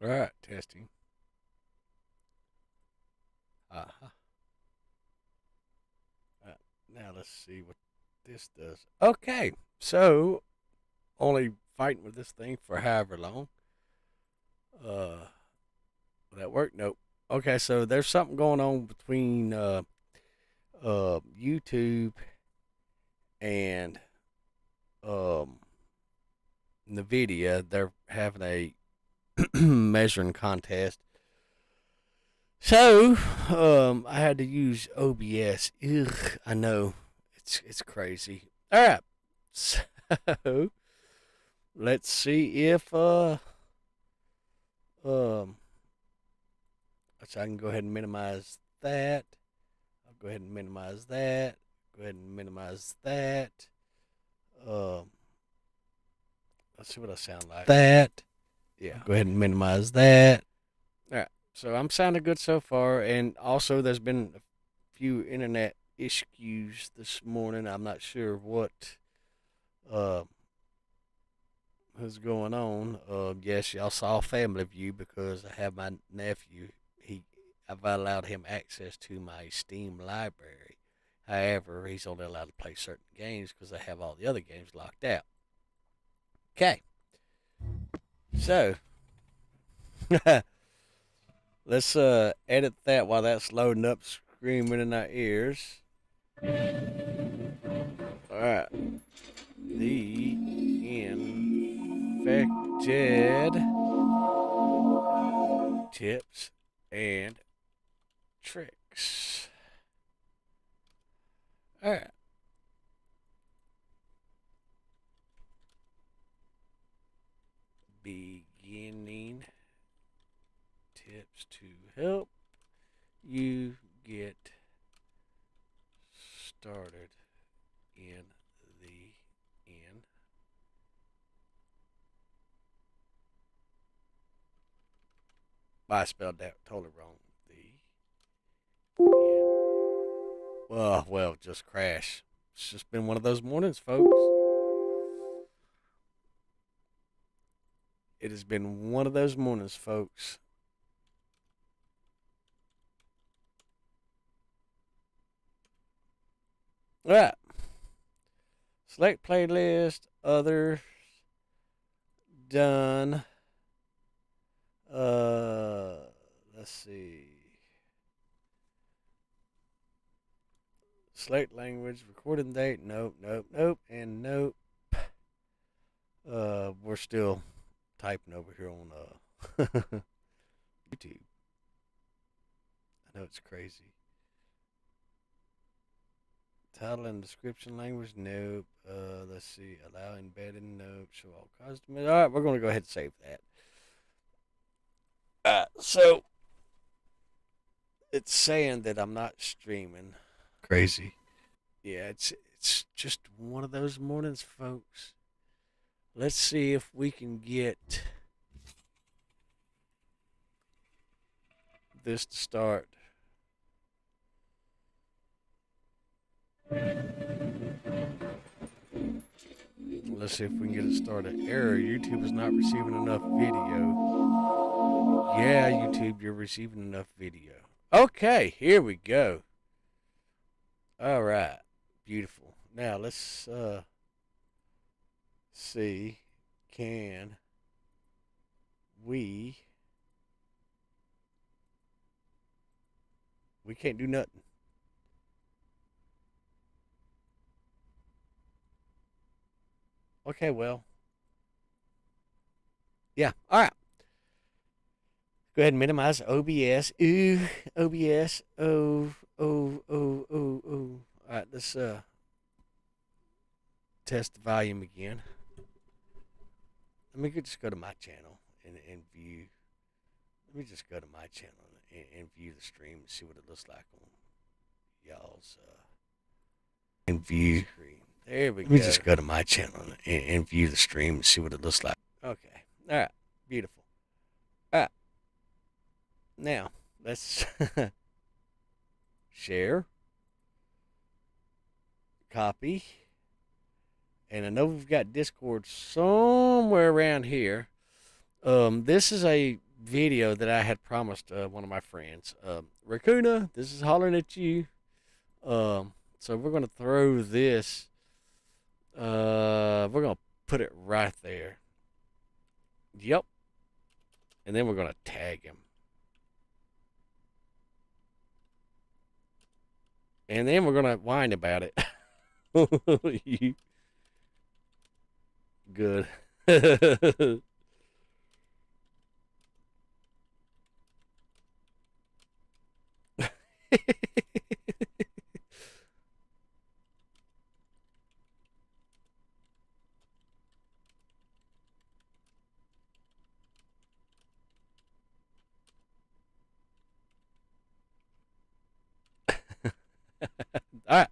All right, testing. Uh-huh. Uh, Now let's see what this does. Okay, so only fighting with this thing for however long. Will that work? Nope. Okay, so there's something going on between YouTube and um NVIDIA. They're having a measuring contest. So, I had to use OBS. Ugh, I know it's crazy. All right, so let's see if um, so I can go ahead and minimize that. I'll go ahead and minimize that. Go ahead and minimize that. Um, let's see what I sound like. That. Yeah. Go ahead and minimize that. All right. So I'm sounding good so far, and also there's been a few internet issues this morning. I'm not sure what uh is going on. Yes, y'all saw Family View because I have my nephew. I've allowed him access to my Steam library. However, he's only allowed to play certain games because I have all the other games locked out. Okay, so let's edit that while that's loading up, screaming in our ears. All right, the infected tips and tricks. All right. Beginning tips to help you get started in the in. I spelled that totally wrong. The in. Well, just crash. It's just been one of those mornings, folks. It has been one of those mornings, folks. All right. Select playlist. Other. Done. Uh, let's see. Select language. Recording date. Nope. Nope. Nope. And nope. We're still typing over here on YouTube. I know it's crazy. Title and description language. Nope. Let's see. Allow embedding. Nope. Show all customers. All right, we're going to go ahead and save that. So it's saying that I'm not streaming. Crazy. Yeah, it's just one of those mornings, folks. Let's see if we can get this to start. Let's see if we can get it started. Error. YouTube is not receiving enough video. Yeah, YouTube, you're receiving enough video. Okay, here we go. All right. Beautiful. Now let's see. Can we can't do nothing. Okay, well. Yeah. All right. Go ahead and minimize OBS. Ooh, OBS. Oh, oh, oh, oh, oh. All right, let's test the volume again. Let me just go to my channel and view. Let me just go to my channel and view the stream and see what it looks like on y'all's and view screen. There we go. Let me just go to my channel and view the stream and see what it looks like. Okay. All right. Beautiful. All right. Now let's share, copy, and I know we've got Discord somewhere around here. This is a video that I had promised one of my friends. Raccoona, this is hollering at you. So we're gonna throw this. We're gonna put it right there. Yep. And then we're gonna tag him. And then we're gonna whine about it. You good. All right,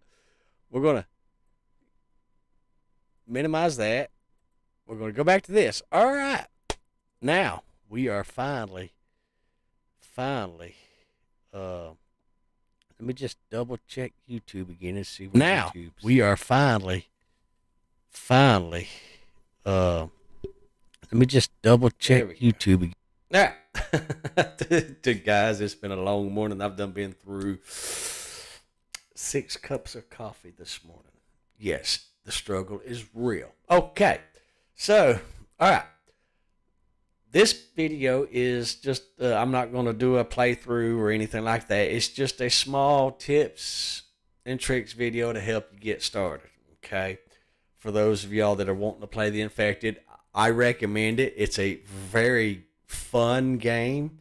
we're gonna minimize that. We're gonna go back to this. All right, now we are finally. Uh, Let me just double check YouTube again and see what now YouTube's. We are finally. Uh, Let me just double check YouTube again. Now, guys, it's been a long morning. I've been through 6 cups of coffee this morning. Yes, the struggle is real. Okay, so, all right. This video is just, I'm not going to do a playthrough or anything like that. It's just a small tips and tricks video to help you get started, okay? For those of y'all that are wanting to play The Infected, I recommend it. It's a very fun game.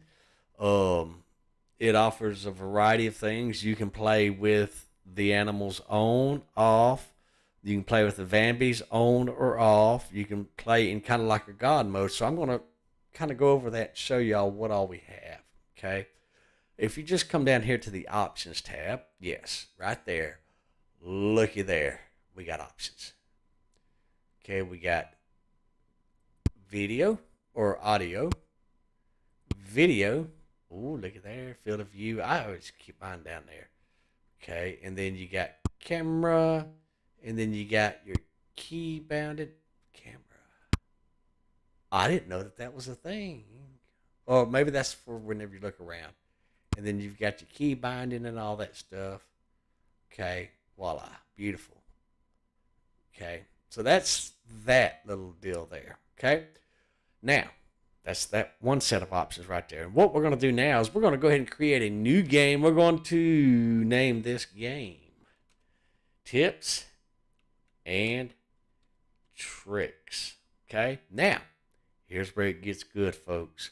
It offers a variety of things. You can play with the animals on, off. You can play with the Vambies on or off. You can play in kind of like a God mode. So I'm going to kind of go over that and show y'all what all we have, okay? If you just come down here to the options tab, yes, right there, looky there, we got options. Okay, we got video or audio, video, ooh, look at there, field of view, I always keep mine down there, okay, and then you got camera, and then you got your key bounded camera. I didn't know that was a thing. Or maybe that's for whenever you look around. And then you've got your key binding and all that stuff. Okay, voila, beautiful. Okay, so that's that little deal there. Okay, now that's that one set of options right there. And what we're going to do now is we're going to go ahead and create a new game. We're going to name this game Tips and Tricks. Okay, now here's where it gets good, folks.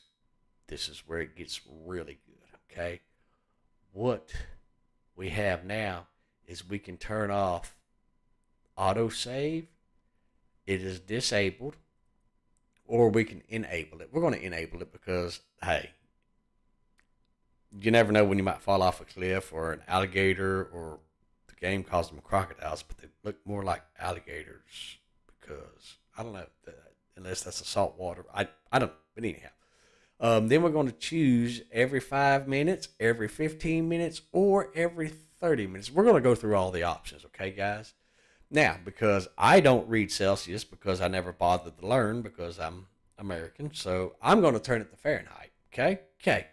This is where it gets really good, okay? What we have now is we can turn off autosave. It is disabled, or we can enable it. We're going to enable it because, hey, you never know when you might fall off a cliff or an alligator, or the game calls them crocodiles, but they look more like alligators because, I don't know, unless that's a salt water. I don't, but anyhow. Then we're going to choose every 5 minutes, every 15 minutes, or every 30 minutes. We're going to go through all the options, okay, guys? Now, because I don't read Celsius, because I never bothered to learn, because I'm American, so I'm going to turn it to Fahrenheit, okay? Okay.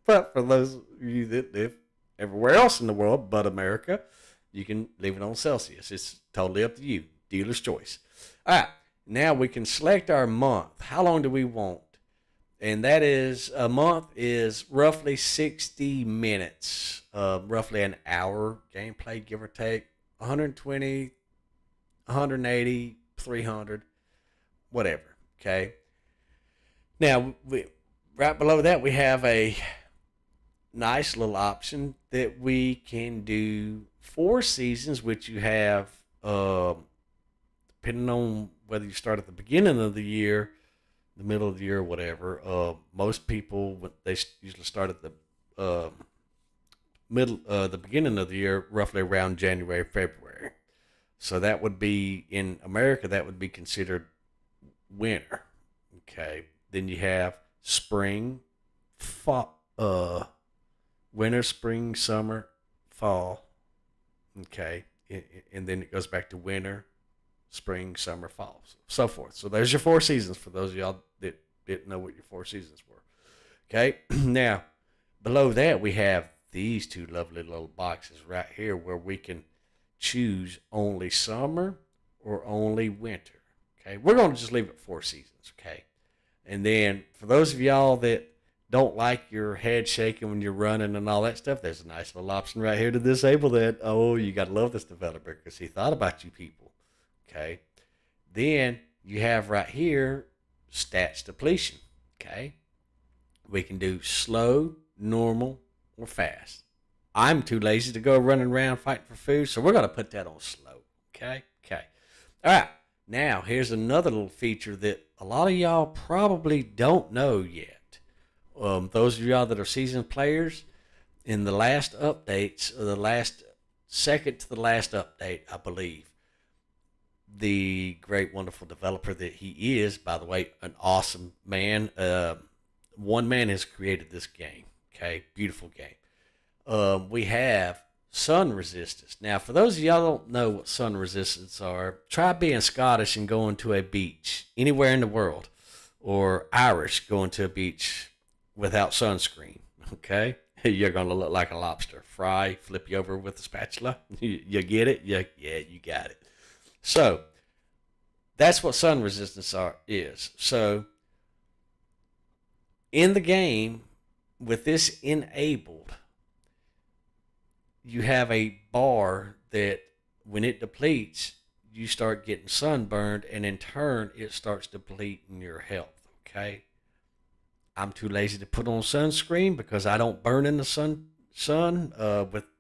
But for those of you that live everywhere else in the world but America, you can leave it on Celsius. It's totally up to you. Dealer's choice. All right, now we can select our month. How long do we want? And that is, a month is roughly 60 minutes, roughly an hour gameplay, give or take, 120, 180, 300, whatever, okay? Now, right below that, we have a nice little option that we can do 4 seasons, which you have, depending on whether you start at the beginning of the year, the middle of the year, or whatever. Most people, they usually start at the the beginning of the year, roughly around January, February. So that would be, in America, that would be considered winter. Okay. Then you have spring, fall, winter, spring, summer, fall. Okay. And then it goes back to winter, spring, summer, fall, so forth. So there's your 4 seasons for those of y'all that didn't know what your 4 seasons were. Okay, now below that we have these two lovely little boxes right here where we can choose only summer or only winter. Okay, we're going to just leave it 4 seasons. Okay, and then for those of y'all that don't like your head shaking when you're running and all that stuff, there's a nice little option right here to disable that. Oh, you got to love this developer because he thought about you people. Okay, then you have right here stats depletion. Okay, we can do slow, normal, or fast. I'm too lazy to go running around fighting for food, so we're going to put that on slow. Okay? Okay. All right. Now, here's another little feature that a lot of y'all probably don't know yet. Those of y'all that are seasoned players, in the last updates, or the last second to the last update, I believe, the great, wonderful developer that he is, by the way, an awesome man. One man has created this game. Okay, beautiful game. We have sun resistance. Now, for those of y'all don't know what sun resistance are, try being Scottish and going to a beach anywhere in the world, or Irish going to a beach without sunscreen. Okay, you're gonna look like a lobster. Fry, flip you over with a spatula. You get it? Yeah, you got it. So that's what sun resistance is. So in the game, with this enabled, you have a bar that when it depletes, you start getting sunburned, and in turn, it starts depleting your health. Okay, I'm too lazy to put on sunscreen because I don't burn in the sun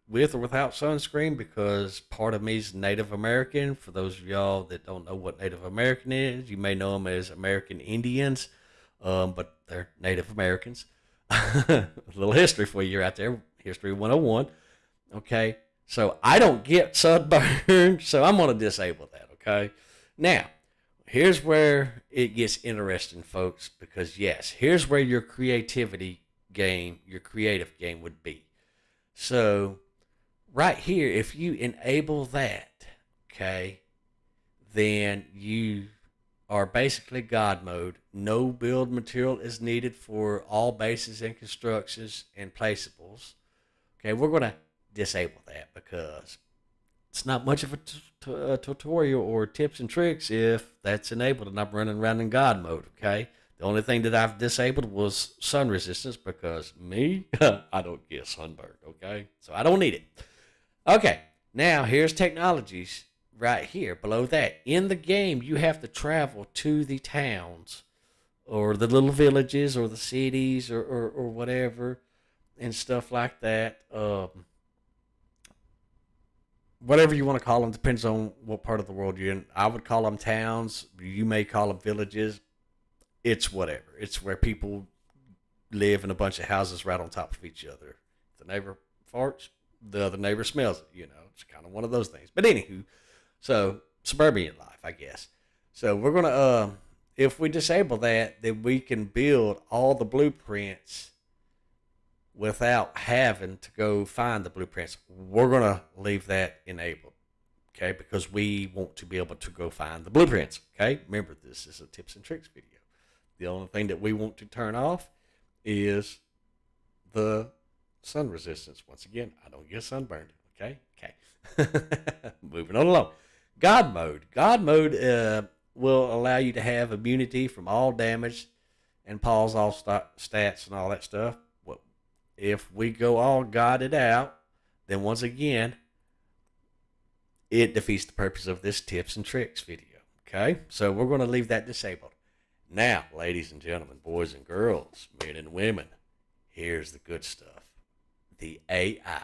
with or without sunscreen, because part of me is Native American. For those of y'all that don't know what Native American is, you may know them as American Indians, but they're Native Americans. A little history for you right there, History 101. Okay, so I don't get sunburned, so I'm going to disable that. Okay, now here's where it gets interesting, folks, because yes, here's where your creative game would be. So right here, if you enable that, okay, then you are basically God mode. No build material is needed for all bases and constructions and placeables. Okay, we're going to disable that because it's not much of a tutorial or tips and tricks if that's enabled and I'm running around in God mode. Okay, the only thing that I've disabled was sun resistance because me, I don't get sunburned. Okay, so I don't need it. Okay, now here's technologies right here below that. In the game, you have to travel to the towns or the little villages or the cities or whatever and stuff like that. Whatever you want to call them, depends on what part of the world you're in. I would call them towns. You may call them villages. It's whatever. It's where people live in a bunch of houses right on top of each other. If the neighbor farts, the other neighbor smells it. It's kind of one of those things. But anywho, so suburban life, I guess. So we're gonna, if we disable that, then we can build all the blueprints without having to go find the blueprints. We're going to leave that enabled, okay, because we want to be able to go find the blueprints, okay? Remember, this is a tips and tricks video. The only thing that we want to turn off is the sun resistance. Once again, I don't get sunburned, okay? Moving on along. God mode. God mode will allow you to have immunity from all damage and pause all stats and all that stuff. If we go all godded out, then once again, it defeats the purpose of this tips and tricks video. Okay, so we're going to leave that disabled. Now, ladies and gentlemen, boys and girls, men and women, here's the good stuff. The AI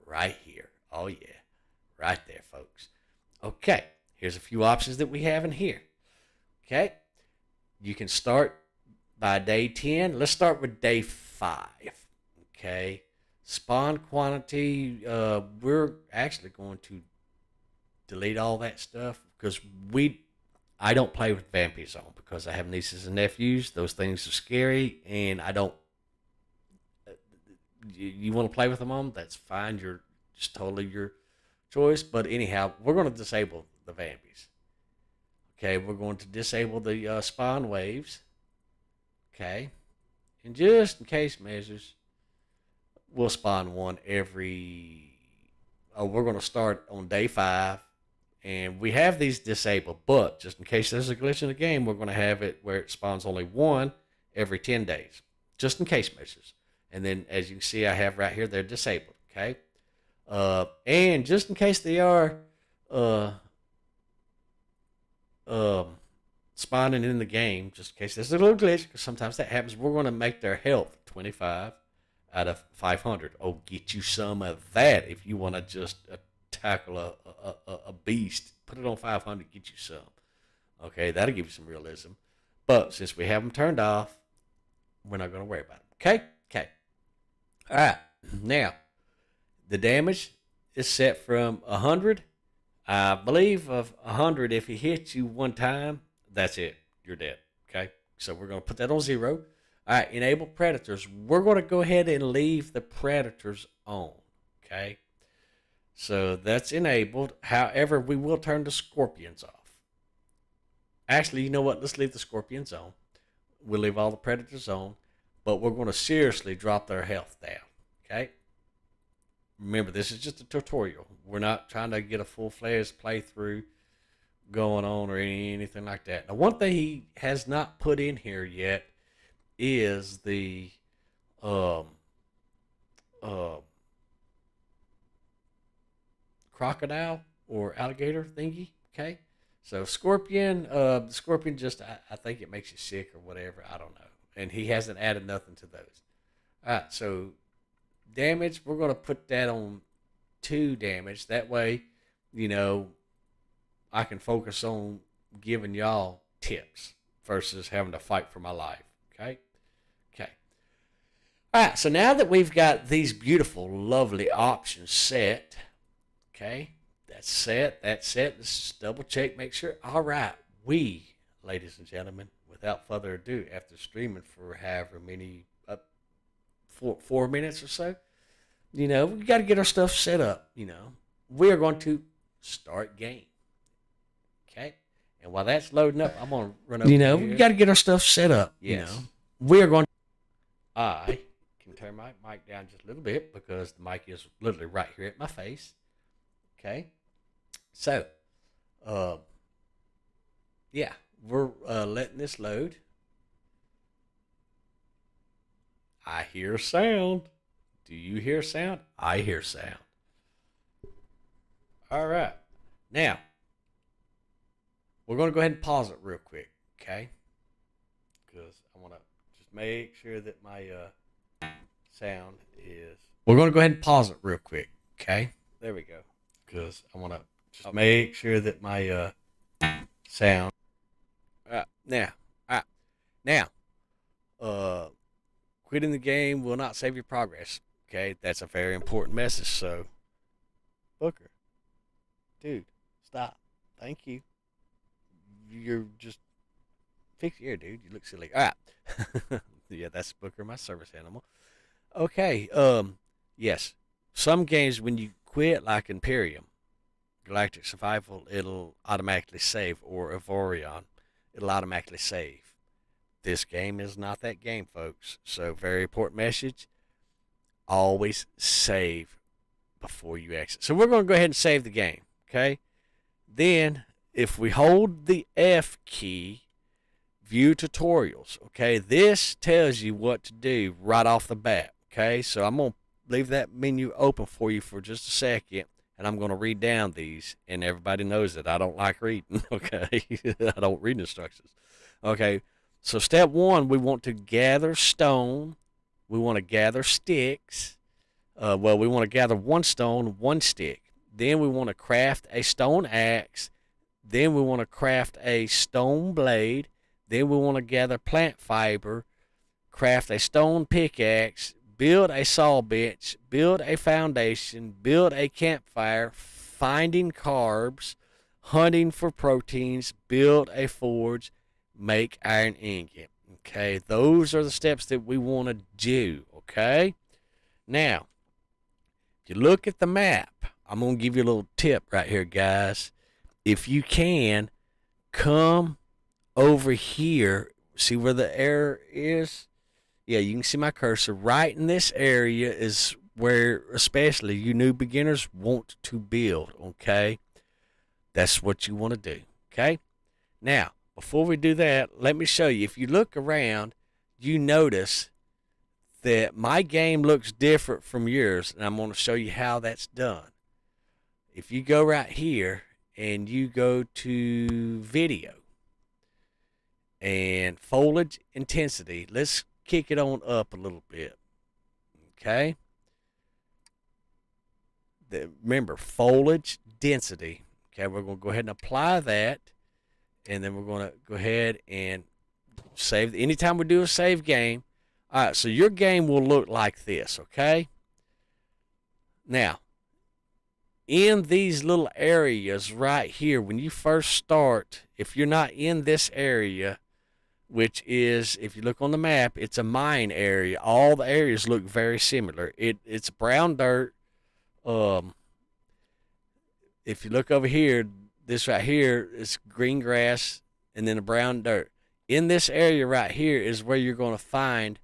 right here. Oh yeah, right there, folks. Okay, here's a few options that we have in here. Okay, you can start by day 10. Let's start with day 5. Okay, spawn quantity, we're actually going to delete all that stuff because I don't play with Vampy Zone because I have nieces and nephews. Those things are scary, and I don't. You want to play with them on? That's fine. You're just totally your choice. But anyhow, we're going to disable the Vampies. Okay, we're going to disable the spawn waves. Okay. And just in case measures, we'll spawn one every. Oh, we're going to start on day 5. And we have these disabled, but just in case there's a glitch in the game, we're going to have it where it spawns only one every 10 days, just in case measures. And then, as you can see, I have right here, they're disabled. Okay. And just in case they are uh, um, spawning in the game, just in case there's a little glitch, because sometimes that happens, we're going to make their health 25 out of 500. Oh, get you some of that if you want to just tackle a beast. Put it on 500, get you some. Okay, that'll give you some realism. But since we have them turned off, we're not going to worry about it. Okay? Okay. All right. Now, the damage is set from 100. I believe of 100, if he hits you one time, that's it. You're dead. Okay? So we're going to put that on 0. All right, enable predators. We're going to go ahead and leave the predators on. Okay? So that's enabled. However, we will turn the scorpions off. Actually, you know what? Let's leave the scorpions on. We'll leave all the predators on. But we're going to seriously drop their health down. Okay? Remember, this is just a tutorial. We're not trying to get a full-fledged playthrough going on or anything like that. Now, one thing he has not put in here yet is the crocodile or alligator thingy. Okay, so scorpion, the scorpion just I think it makes you sick or whatever. I don't know, and he hasn't added nothing to those. All right, so damage, we're gonna put that on 2 damage. That way, you know, I can focus on giving y'all tips versus having to fight for my life. Okay. Okay. All right. So now that we've got these beautiful, lovely options set, okay, that's set. That's set. Let's just double check, make sure. All right. We, ladies and gentlemen, without further ado, after streaming for however many, 4 minutes or so, you know, we got to get our stuff set up. You know, we are going to start game. Okay. And while that's loading up, I'm going to run over. You know, we got to get our stuff set up. Yes. You know, we are going to. I can turn my mic down just a little bit because the mic is literally right here at my face. Okay. So, yeah, we're letting this load. I hear sound. Do you hear sound? I hear sound. All right. Now, we're going to go ahead and pause it real quick, okay? Because I want to just make sure that my sound is... We're going to go ahead and pause it real quick, okay? There we go. Because I want to just make sure that my sound... Now, quitting the game will not save your progress, okay? That's a very important message, so... Booker. Dude, stop. Thank you. You're just fix your hair, dude. You look silly. All right. Yeah, that's Booker, my service animal. Okay. Yes. Some games when you quit, like Imperium, Galactic Survival, it'll automatically save, or Evorion, it'll automatically save. This game is not that game, folks. So, very important message. Always save before you exit. So, we're going to go ahead and save the game. Okay. Then, if we hold the F key, view tutorials, okay, this tells you what to do right off the bat, okay? So I'm going to leave that menu open for you for just a second, and I'm going to read down these, and everybody knows that I don't like reading, okay? I don't read instructions. Okay, so step 1, we want to gather stone. We want to gather sticks. We want to gather 1 stone, 1 stick. Then we want to craft a stone axe. Then we want to craft a stone blade. Then we want to gather plant fiber, craft a stone pickaxe, build a saw bench, build a foundation, build a campfire, finding carbs, hunting for proteins, build a forge, make iron ingot. Okay, those are the steps that we want to do, okay? Now, if you look at the map, I'm going to give you a little tip right here, guys. If you can, come over here see where the error is? Yeah, you can see my cursor. Right in this area is where especially you new beginners want to build, okay? That's what you want to do, okay? Now, before we do that, let me show you. If you look around, you notice that my game looks different from yours, and I'm going to show you how that's done. If you go right here and you go to video and foliage intensity, let's kick it on up a little bit, okay? Remember, foliage density, okay? We're going to go ahead and apply that, and then we're going to go ahead and save. Anytime we do a save game, all right, so your game will look like this, okay? Now, in these little areas right here, when you first start, if you're not in this area, which is, if you look on the map, it's a mine area. All the areas look very similar. It's brown dirt. If you look over here, this right here is green grass and then the brown dirt. In this area right here is where you're going to find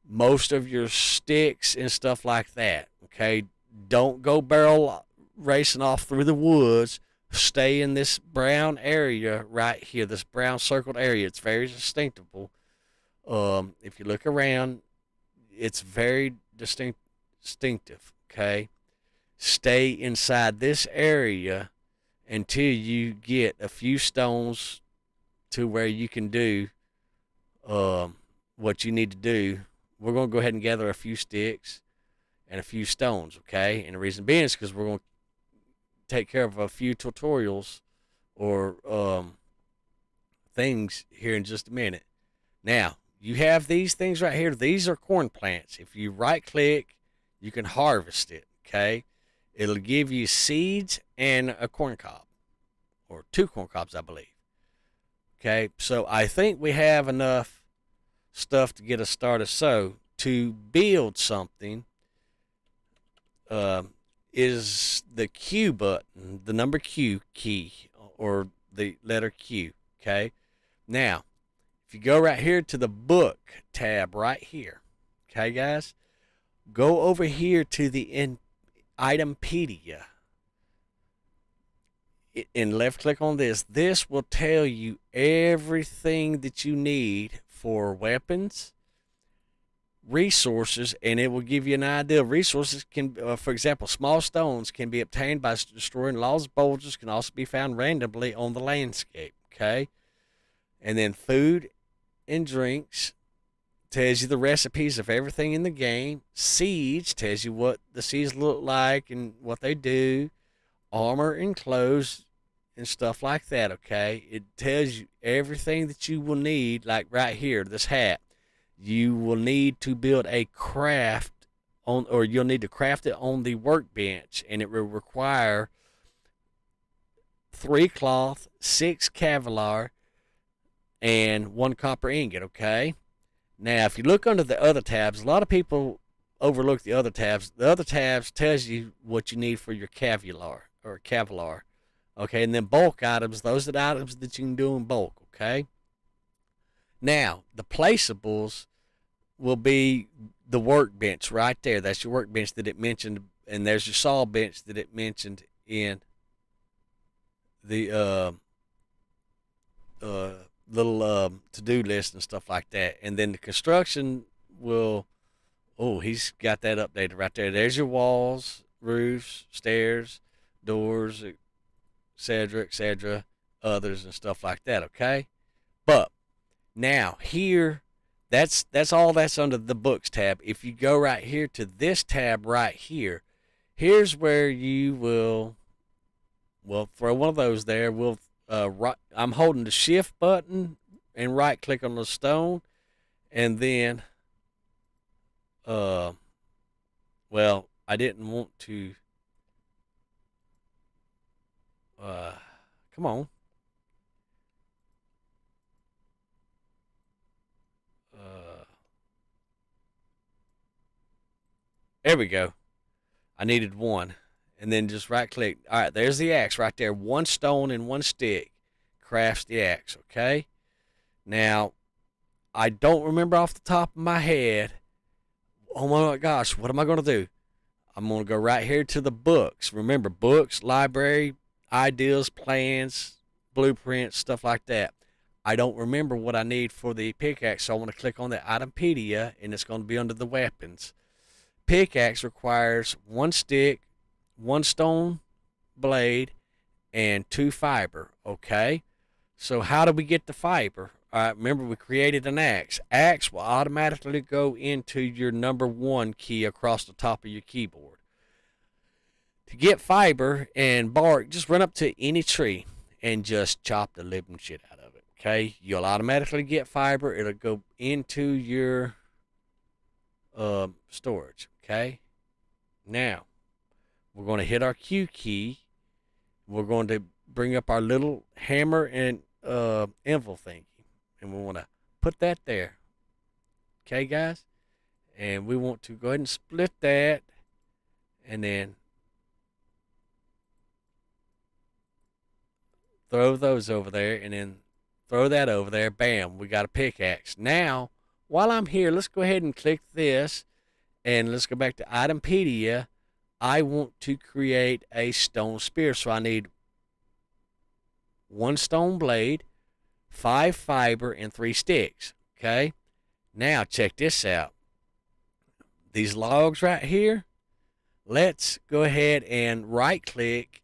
most of your sticks and stuff like that, okay? Don't go barrel racing off through the woods. Stay in this brown area right here, this brown circled area. It's very distinctive. If you look around, it's very distinctive, okay? Stay inside this area until you get a few stones to where you can do what you need to do. We're going to go ahead and gather a few sticks and a few stones, okay? And the reason being is because we're going to take care of a few tutorials or things here in just a minute. Now, you have these things right here. These are corn plants. If you right-click, you can harvest it, okay? It'll give you seeds and a corn cob, or 2 corn cobs, I believe. Okay, so I think we have enough stuff to get us started. So, to build something is the Q button, the number Q key, or the letter Q, okay? Now, if you go right here to the book tab right here, okay, guys? Go over here to the Itempedia and left click on this. This will tell you everything that you need for weapons, resources, and it will give you an idea. Resources can, for example, small stones can be obtained by destroying large boulders, can also be found randomly on the landscape, okay? And then food and drinks tells you the recipes of everything in the game. Seeds tells you what the seeds look like and what they do. Armor and clothes and stuff like that, okay? It tells you everything that you will need, like right here, this hat. You will need to build a craft on, or you'll need to craft it on the workbench, and it will require 3 cloth, 6 Kevlar, and 1 copper ingot, okay? Now, if you look under the other tabs, a lot of people overlook the other tabs. The other tabs tells you what you need for your Kevlar, okay? And then bulk items, those are the items that you can do in bulk, okay? Now, the placeables will be the workbench right there. That's your workbench that it mentioned, and there's your saw bench that it mentioned in the little to-do list and stuff like that. And then the construction will, oh, he's got that updated right there. There's your walls, roofs, stairs, doors, etc., others and stuff like that, okay? But now here, that's all that's under the books tab. If you go right here to this tab right here, here's where you will, well, for one of those there, we'll I'm holding the shift button and right click on the stone, and then well, I didn't want to come on. There we go. I needed 1. And then just right click. All right, there's the axe right there. 1 stone and 1 stick crafts the axe, okay? Now, I don't remember off the top of my head. Oh my gosh, what am I going to do? I'm going to go right here to the books. Remember, books, library, ideas, plans, blueprints, stuff like that. I don't remember what I need for the pickaxe, so I want to click on the Itempedia, and it's going to be under the weapons. Pickaxe requires 1 stick, 1 stone blade, and 2 fiber. Okay, so how do we get the fiber? Remember, we created an axe. Axe will automatically go into your number 1 key across the top of your keyboard. To get fiber and bark, just run up to any tree and just chop the living shit out of it. Okay, you'll automatically get fiber. It'll go into your storage. Okay, now we're going to hit our Q key. We're going to bring up our little hammer and anvil thingy, and we want to put that there. Okay, guys, and we want to go ahead and split that, and then throw those over there, and then throw that over there. Bam, we got a pickaxe. Now, while I'm here, let's go ahead and click this, and let's go back to Itempedia. I want to create a stone spear, so I need 1 stone blade, 5 fiber, and 3 sticks. Okay, now check this out. These logs right here, let's go ahead and right click,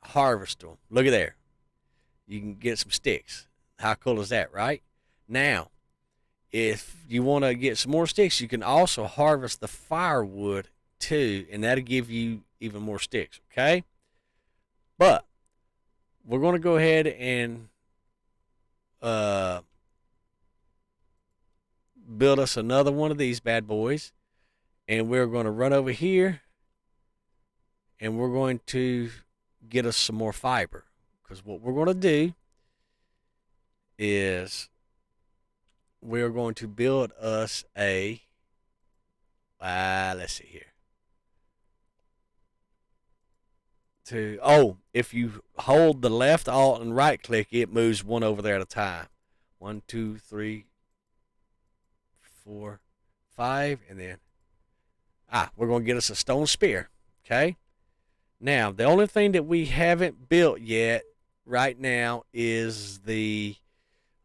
harvest them. Look at there, you can get some sticks. How cool is that, right? Now, if you want to get some more sticks, you can also harvest the firewood too, and that'll give you even more sticks. Okay, but we're going to go ahead and build us another one of these bad boys, and we're going to run over here, and we're going to get us some more fiber, because what we're going to do is we're going to build us a let's see here. If you hold the left alt and right click, it moves one over there at a time. 1, 2, 3, 4, 5, and then we're going to get us a stone spear. Okay, now the only thing that we haven't built yet right now is the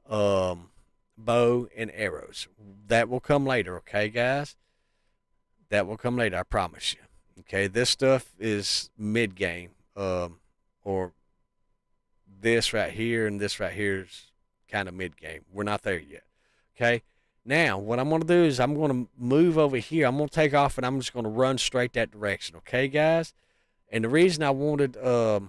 bow and arrows. That will come later. Okay, guys, that will come later, I promise you. Okay, this stuff is mid game, or this right here and this right here is kind of mid game. We're not there yet. Okay, now what I'm going to do is I'm going to move over here. I'm going to take off, and I'm just going to run straight that direction. Okay, guys, and the reason I wanted a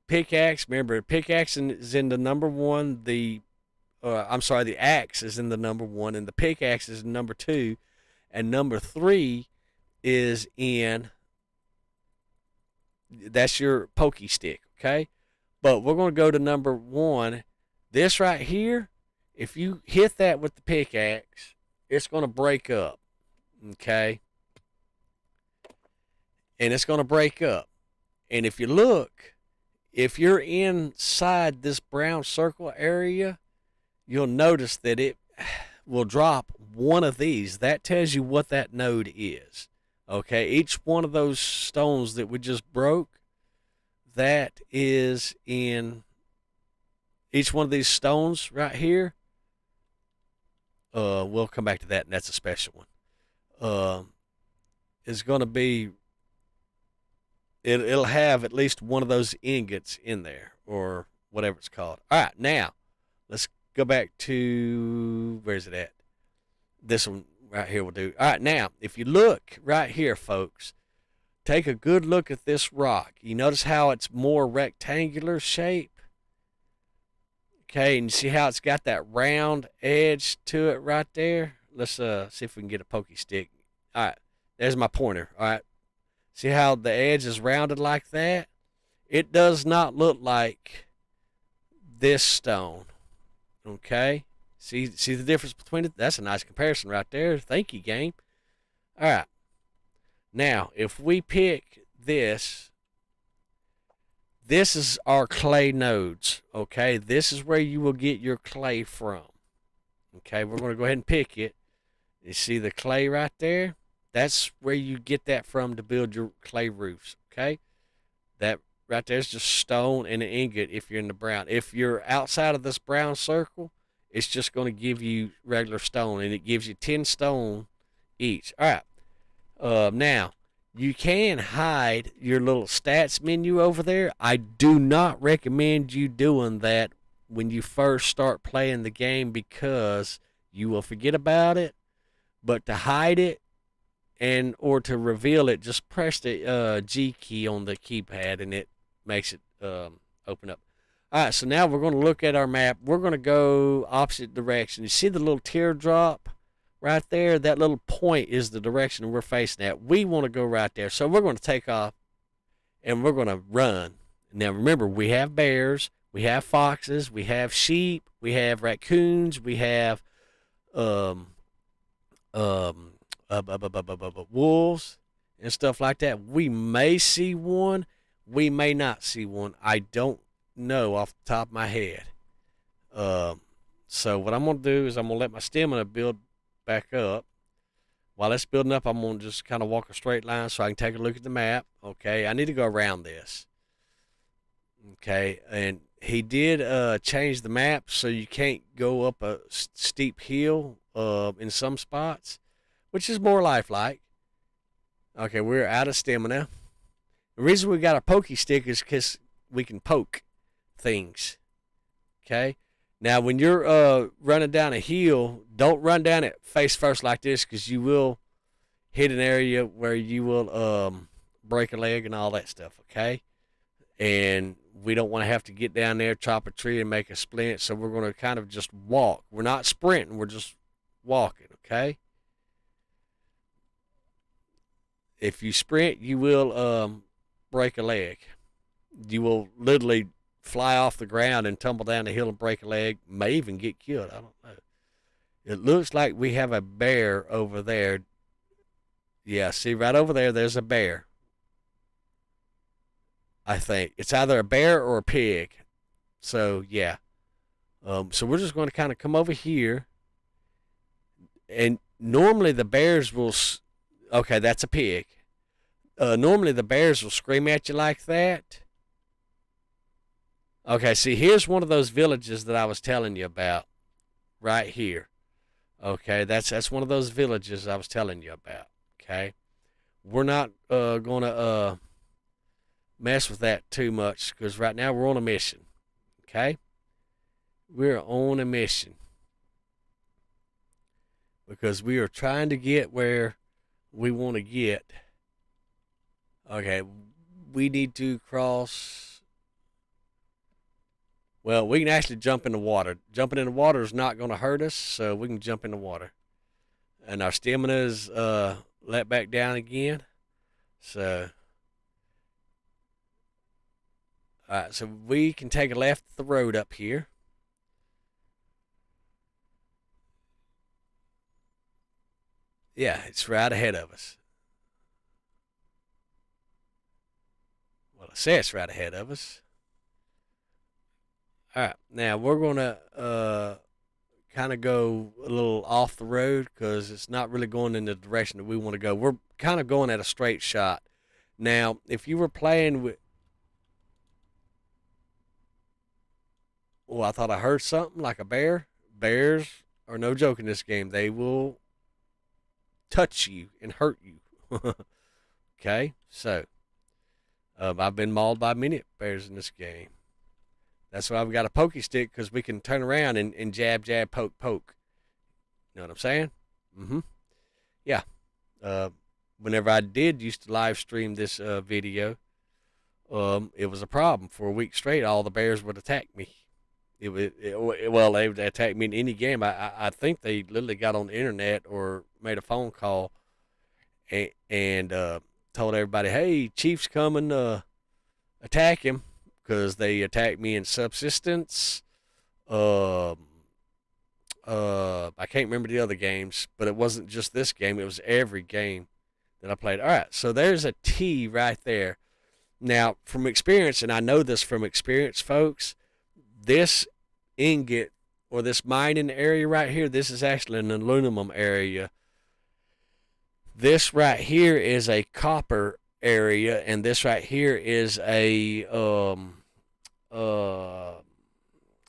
pickaxe, remember, pickaxe is in the number 1. The axe is in the number 1, and the pickaxe is in number 2. And number 3 is in, that's your pokey stick, okay? But we're going to go to number 1. This right here, if you hit that with the pickaxe, it's going to break up, okay? And it's going to break up. And if you look, if you're inside this brown circle area, you'll notice that it will drop one of these. That tells you what that node is. Okay, each one of those stones that we just broke, that is in each one of these stones right here. We'll come back to that, and that's a special one. Is going to be, it'll have at least one of those ingots in there, or whatever it's called. All right, now let's go back to, where's it at? This one right here will do. All right, now, if you look right here, folks, take a good look at this rock. You notice how it's more rectangular shape? Okay, and you see how it's got that round edge to it right there? Let's see if we can get a pokey stick. All right, there's my pointer. All right, see how the edge is rounded like that? It does not look like this stone. Okay, see the difference between it? That's a nice comparison right there. Thank you, game. All right, now if we pick this this is our clay nodes. Okay, this is where you will get your clay from. Okay, we're going to go ahead and pick it. You see the clay right there? That's where you get that from to build your clay roofs. Okay, that right there is just stone and an ingot if you're in the brown. If you're outside of this brown circle, it's just going to give you regular stone, and it gives you 10 stone each. All right. Now, you can hide your little stats menu over there. I do not recommend you doing that when you first start playing the game because you will forget about it. But to hide it or to reveal it, just press the G key on the keypad and it makes it open up. All right, so now we're going to look at our map. We're going to go opposite direction. You see the little teardrop right there? That little point is the direction we're facing at. We want to go right there. So we're going to take off and we're going to run. Now remember, we have bears, we have foxes, we have sheep, we have raccoons, we have wolves and stuff like that. We may see one, we may not see one. I don't know off the top of my head. So what I'm going to do is I'm going to let my stamina build back up. While it's building up, I'm going to just kind of walk a straight line so I can take a look at the map. Okay, I need to go around this. Okay, and he did change the map so you can't go up a steep hill in some spots, which is more lifelike. Okay, we're out of stamina. The reason we got a pokey stick is because we can poke things. Okay, now when you're running down a hill, don't run down it face first like this because you will hit an area where you will break a leg and all that stuff. Okay, and we don't want to have to get down there, chop a tree, and make a splint. So we're going to kind of just walk. We're not sprinting. We're just walking. Okay. If you sprint, you will break a leg. You will literally fly off the ground and tumble down the hill and break a leg. May even get killed. I don't know. It looks like we have a bear over there. Yeah, see right over there, there's a bear. I think it's either a bear or a pig. So yeah. So we're just going to kind of come over here. And normally the bears will... Okay, that's a pig. Normally the bears will scream at you like that. Okay, see, here's one of those villages that I was telling you about. Right here. Okay, that's one of those villages I was telling you about. Okay. We're not going to mess with that too much because right now we're on a mission. Okay? We're on a mission. Because we are trying to get where we want to get. Okay, we need to cross. Well, we can actually jump in the water. Jumping in the water is not going to hurt us, so we can jump in the water. And our stamina is let back down again. So, all right, so we can take a left at the road up here. Yeah, it's right ahead of us. Well, I say it's right ahead of us. All right, now we're going to kind of go a little off the road because it's not really going in the direction that we want to go. We're kind of going at a straight shot. Now, if you were playing with... Oh, I thought I heard something like a bear. Bears are no joke in this game. They will touch you and hurt you. Okay, so I've been mauled by many bears in this game. That's why we've got a pokey stick because we can turn around and jab, jab, poke, poke. You know what I'm saying? Mm-hmm. Yeah. Whenever I did used to live stream this video, it was a problem. For a week straight, all the bears would attack me. Well, they would attack me in any game. I think they literally got on the internet or made a phone call and told everybody, hey, Chief's coming, attack him. Because they attacked me in Subsistence. I can't remember the other games, but it wasn't just this game. It was every game that I played. All right, so there's a T right there. Now, from experience, and I know this from experience, folks, this ingot or this mining area right here, this is actually an aluminum area. This right here is a copper area, and this right here is a uh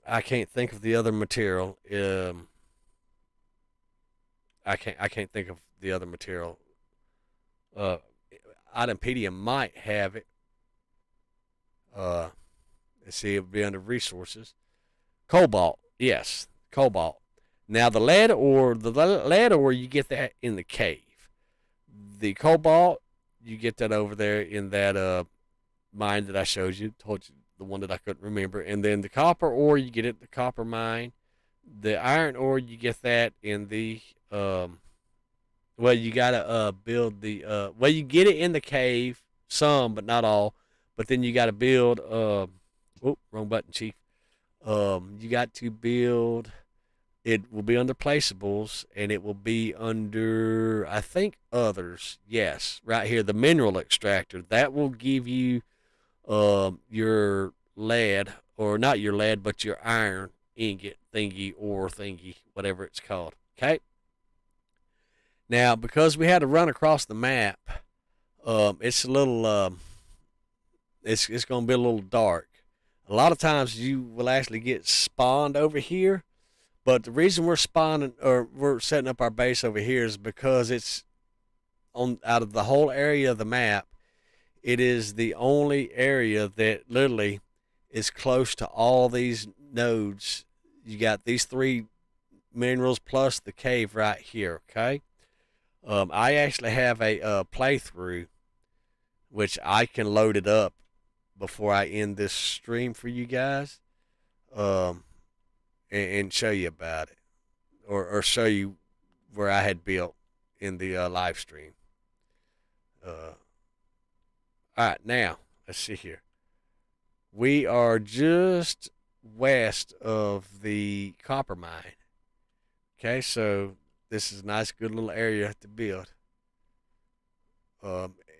I can't think of the other material. I can't think of the other material. Uh, Adamantium might have it. Uh, let's see, it would be under resources. Cobalt, yes, cobalt. Now the lead ore, you get that in the cave. The cobalt, you get that over there in that mine that I showed you. Told you the one that I couldn't remember. And then the copper ore, you get it at the copper mine. The iron ore, you get that in the well, you gotta build the well, you get it in the cave, some but not all. But then you gotta build oh, wrong button, chief. You got to build. It will be under placeables, and it will be under, I think, others. Yes, right here, the mineral extractor. That will give you your lead, or not your lead, but your iron ingot thingy or thingy, whatever it's called. Okay. Now, because we had to run across the map, it's a little, it's going to be a little dark. A lot of times you will actually get spawned over here, but the reason we're spawning or we're setting up our base over here is because it's on out of the whole area of the map. It is the only area that literally is close to all these nodes. You got these three minerals plus the cave right here. Okay. I actually have a playthrough, which I can load it up before I end this stream for you guys, um, and show you about it, or show you where I had built in the live stream. All right, now let's see here. We are just west of the copper mine. Okay, so this is a nice, good little area to build.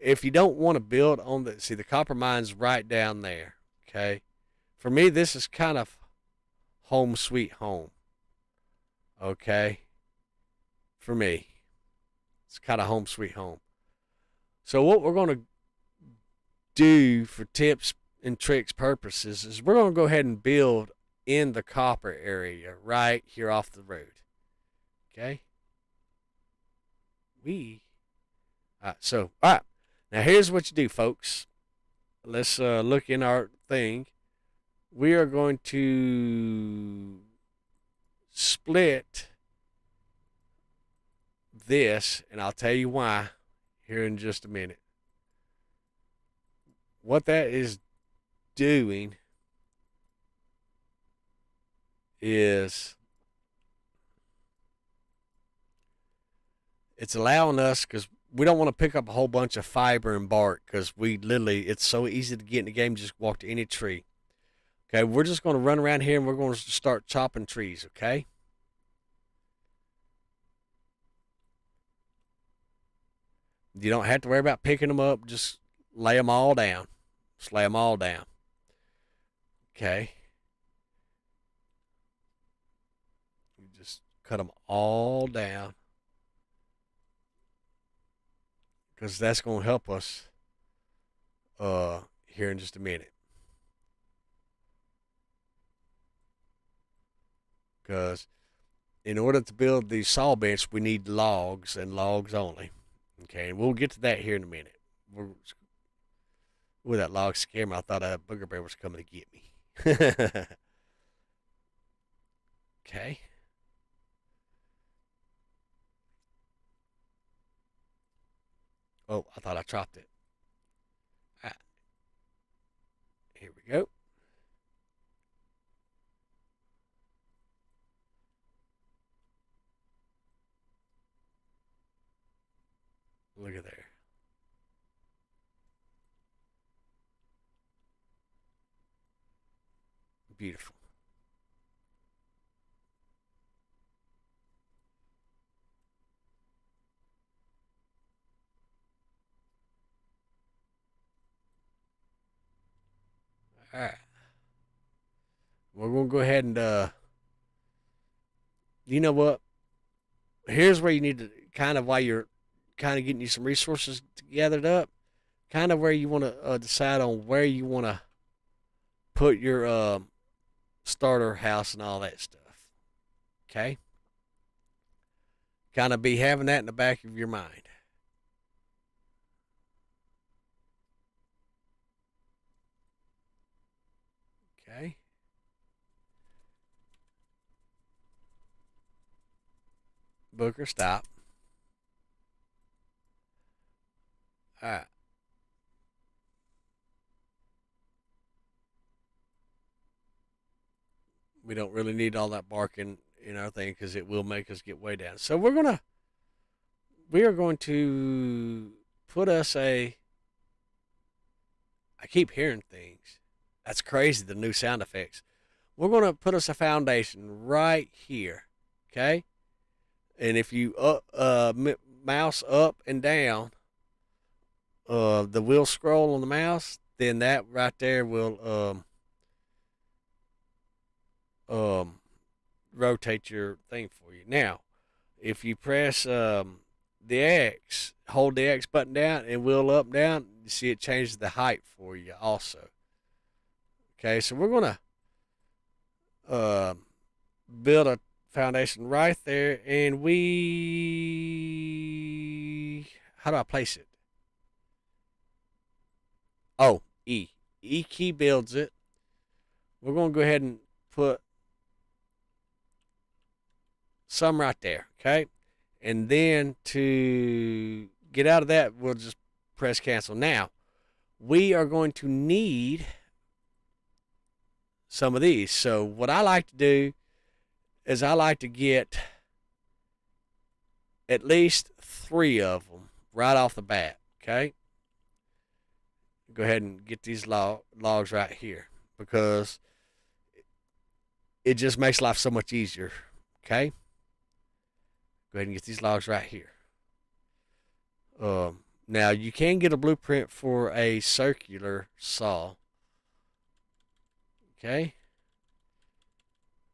If you don't want to build on the copper mine's right down there. Okay, for me this is kind of home sweet home. Okay, for me it's kind of home sweet home. So what we're going to do for tips and tricks purposes is we're going to go ahead and build in the copper area right here off the road. Okay, all right, now here's what you do, folks. Let's look in our thing. We are going to split this, and I'll tell you why here in just a minute. What that is doing is it's allowing us, because we don't want to pick up a whole bunch of fiber and bark, because it's so easy to get in the game, just walk to any tree. Okay, we're just going to run around here and we're going to start chopping trees, okay? You don't have to worry about picking them up. Just lay them all down. Just lay them all down. Okay. You just cut them all down, because that's going to help us here in just a minute. Because in order to build the saw bench, we need logs and logs only. Okay, and we'll get to that here in a minute. That log scared me. I thought a booger bear was coming to get me. Okay. Oh, I thought I chopped it. Ah, here we go. Look at there. Beautiful. All right. We're going to go ahead and, you know what? Here's where you need to kind of, while you're kind of getting you some resources gathered up, kind of where you want to decide on where you want to put your starter house and all that stuff. Okay? Kind of be having that in the back of your mind. Okay? Booker, stop. All right. We don't really need all that barking in our thing because it will make us get way down. So we are going to put us a. I keep hearing things. That's crazy. The new sound effects. We're going to put us a foundation right here. Okay. And if you mouse up and down, the wheel scroll on the mouse, then that right there will um rotate your thing for you. Now, if you press the X, hold the X button down and wheel up down, you see it changes the height for you also. Okay, so we're gonna uh, build a foundation right there, and we how do I place it? Oh, E. E key builds it. We're gonna go ahead and put some right there. Okay, and then to get out of that, we'll just press cancel. Now, we are going to need some of these. So what I like to do is I like to get at least 3 of them right off the bat. Okay, go ahead and get these logs right here because it just makes life so much easier. Okay, go ahead and get these logs right here. Now you can get a blueprint for a circular saw. Okay,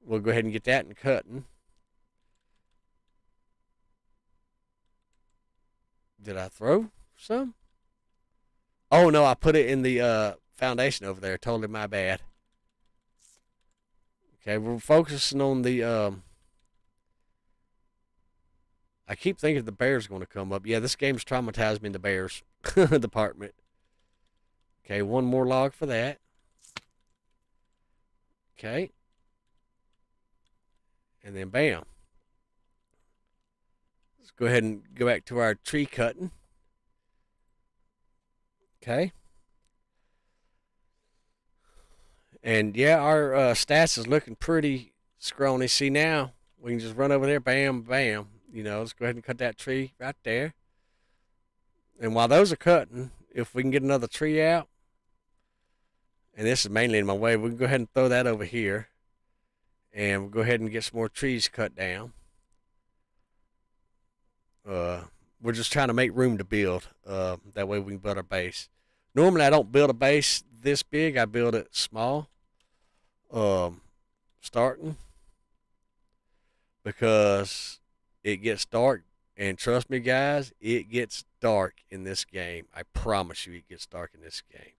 we'll go ahead and get that in cutting. Did I throw some? Oh no, I put it in the foundation over there. Totally my bad. Okay, we're focusing on the. I keep thinking the bear's going to come up. Yeah, this game's traumatized me in the bears department. Okay, one more log for that. Okay, and then bam. Let's go ahead and go back to our tree cutting. Okay. And yeah, our stats is looking pretty scrawny. See now, we can just run over there, bam, bam. You know, let's go ahead and cut that tree right there. And while those are cutting, if we can get another tree out, and this is mainly in my way, we can go ahead and throw that over here. And we'll go ahead and get some more trees cut down. We're just trying to make room to build. That way we can build our base. Normally I don't build a base this big. I build it small. Starting because it gets dark, and trust me guys, it gets dark in this game. I promise you it gets dark in this game.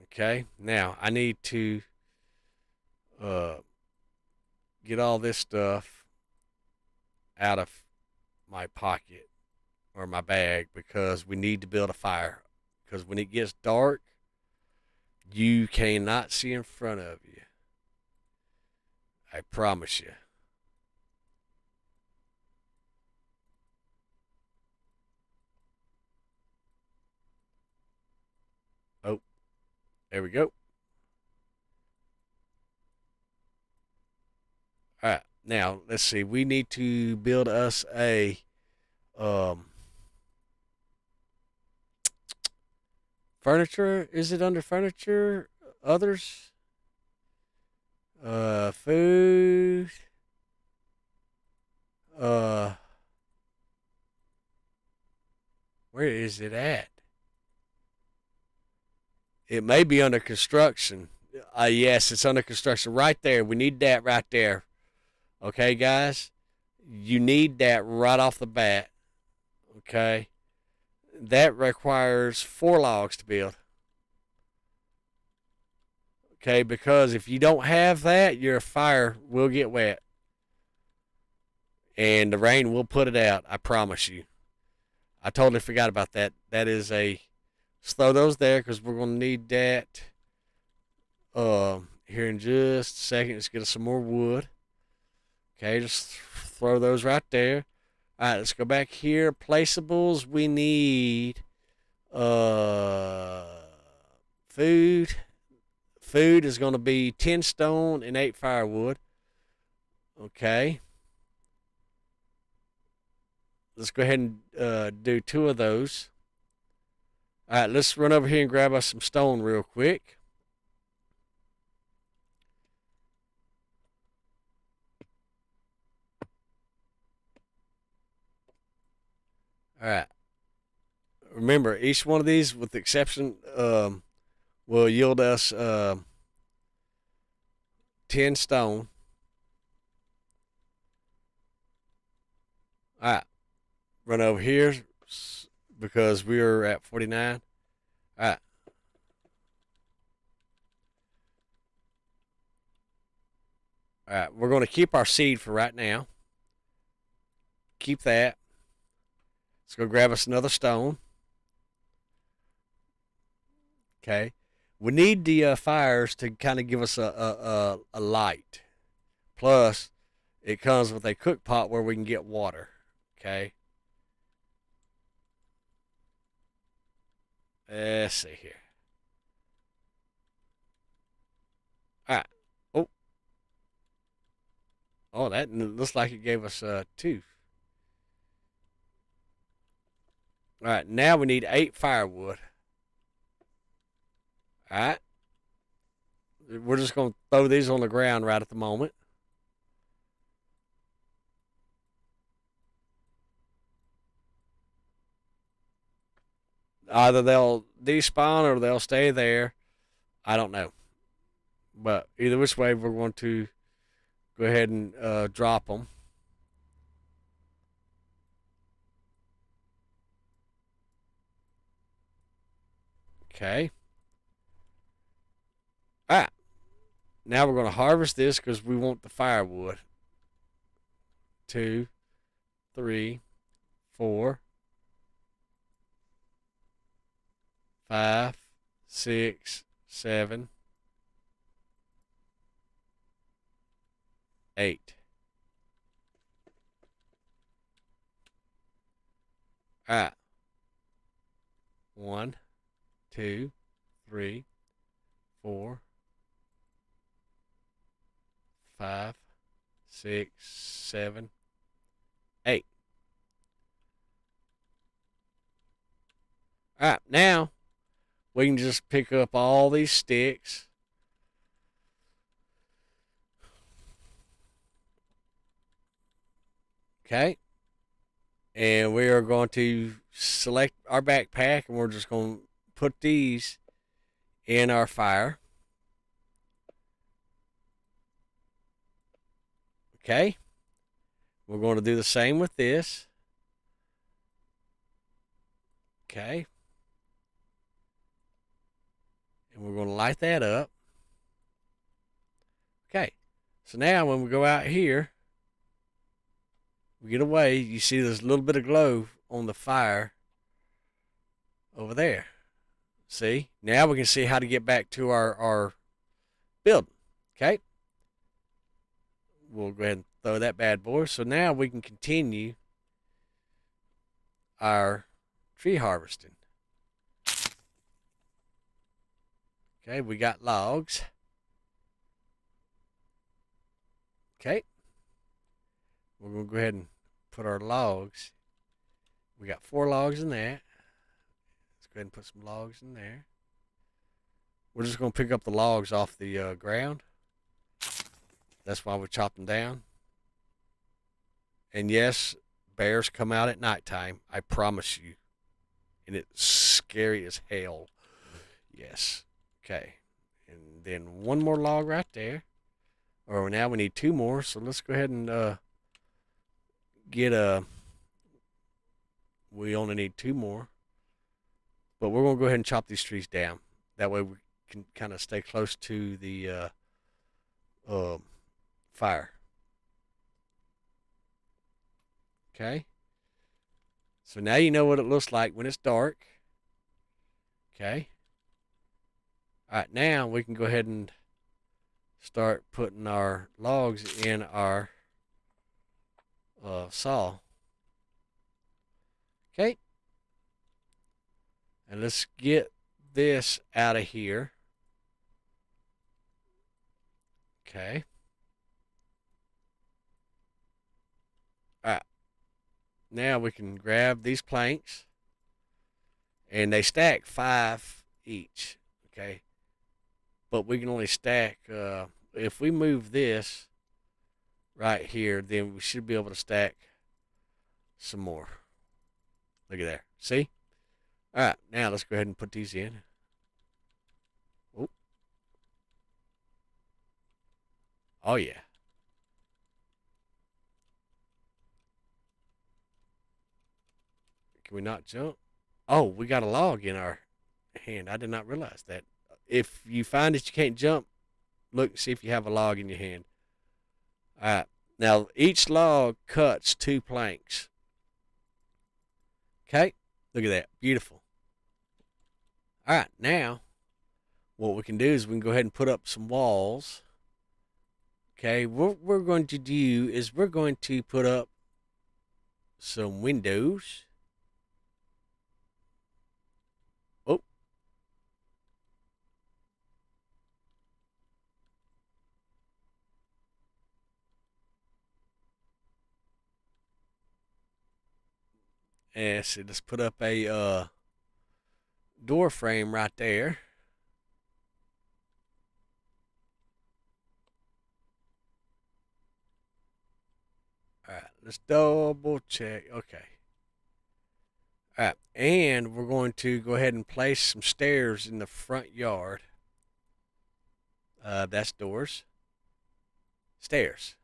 Okay, now I need to uh, get all this stuff out of my pocket or my bag because we need to build a fire. Because when it gets dark, you cannot see in front of you. I promise you. Oh, there we go. All right, now let's see. We need to build us a um, furniture. Is it under furniture? Others? Food. Uh, where is it at? It may be under construction. Yes, it's under construction right there. We need that right there. Okay, guys? You need that right off the bat. Okay? That requires 4 logs to build. Okay, because if you don't have that, your fire will get wet. And the rain will put it out. I promise you. I totally forgot about that. That is a. Let's throw those there because we're going to need that here in just a second. Let's get us some more wood. Okay, just throw those right there. All right, let's go back here. Placeables. We need food. Food is going to be 10 stone and 8 firewood. Okay. Let's go ahead and do 2 of those. All right, let's run over here and grab us some stone real quick. All right. Remember, each one of these, with the exception, will yield us 10 stone. All right. Run over here because we are at 49. All right. All right. We're going to keep our seed for right now. Keep that. Let's go grab us another stone. Okay. We need the fires to kind of give us a light. Plus, it comes with a cook pot where we can get water. Okay. Let's see here. All right. Oh. Oh, that looks like it gave us 2. All right. Now we need 8 firewood. All right. We're just going to throw these on the ground right at the moment. Either they'll despawn or they'll stay there. I don't know. But either which way, we're going to go ahead and drop them. Okay. All right. Now we're going to harvest this because we want the firewood. 2, 3, 4, 5, 6, 7, 8. All right. 1, 2, 3, 4, 5, 6, 7, 8. All right, now we can just pick up all these sticks. Okay. And we are going to select our backpack and we're just going to put these in our fire. Okay. We're going to do the same with this. Okay. And we're going to light that up. Okay. So now when we go out here, we get away, you see there's a little bit of glow on the fire over there. See? Now we can see how to get back to our building. Okay? We'll go ahead and throw that bad boy. So now we can continue our tree harvesting. Okay, we got logs. Okay. We're going to go ahead and put our logs. We got 4 logs in that. Let's go ahead and put some logs in there. We're just going to pick up the logs off the ground. That's why we chopped them down. And yes, bears come out at nighttime. I promise you. And it's scary as hell. Yes. Okay. And then one more log right there. Or now we need two more, so let's go ahead and get a. We only need two more. But we're going to go ahead and chop these trees down. That way we can kind of stay close to the uh, fire. Okay. So now you know what it looks like when it's dark. Okay. All right, now we can go ahead and start putting our logs in our saw. Okay. And let's get this out of here. Okay. All right. Now we can grab these planks, and they stack 5 each. Okay. But we can only stack, if we move this right here, then we should be able to stack some more. Look at there. See? All right. Now let's go ahead and put these in. Oh. Oh, yeah. Can we not jump? Oh, we got a log in our hand. I did not realize that. If you find that you can't jump, look and see if you have a log in your hand. All right. Now, each log cuts 2 planks. Okay? Look at that. Beautiful. All right. Now, what we can do is we can go ahead and put up some walls. Okay? What we're going to do is we're going to put up some windows. Oh. And so let's put up a door frame right there. All right, let's double check. Okay. All right, and we're going to go ahead and place some stairs in the front yard. That's doors. Stairs.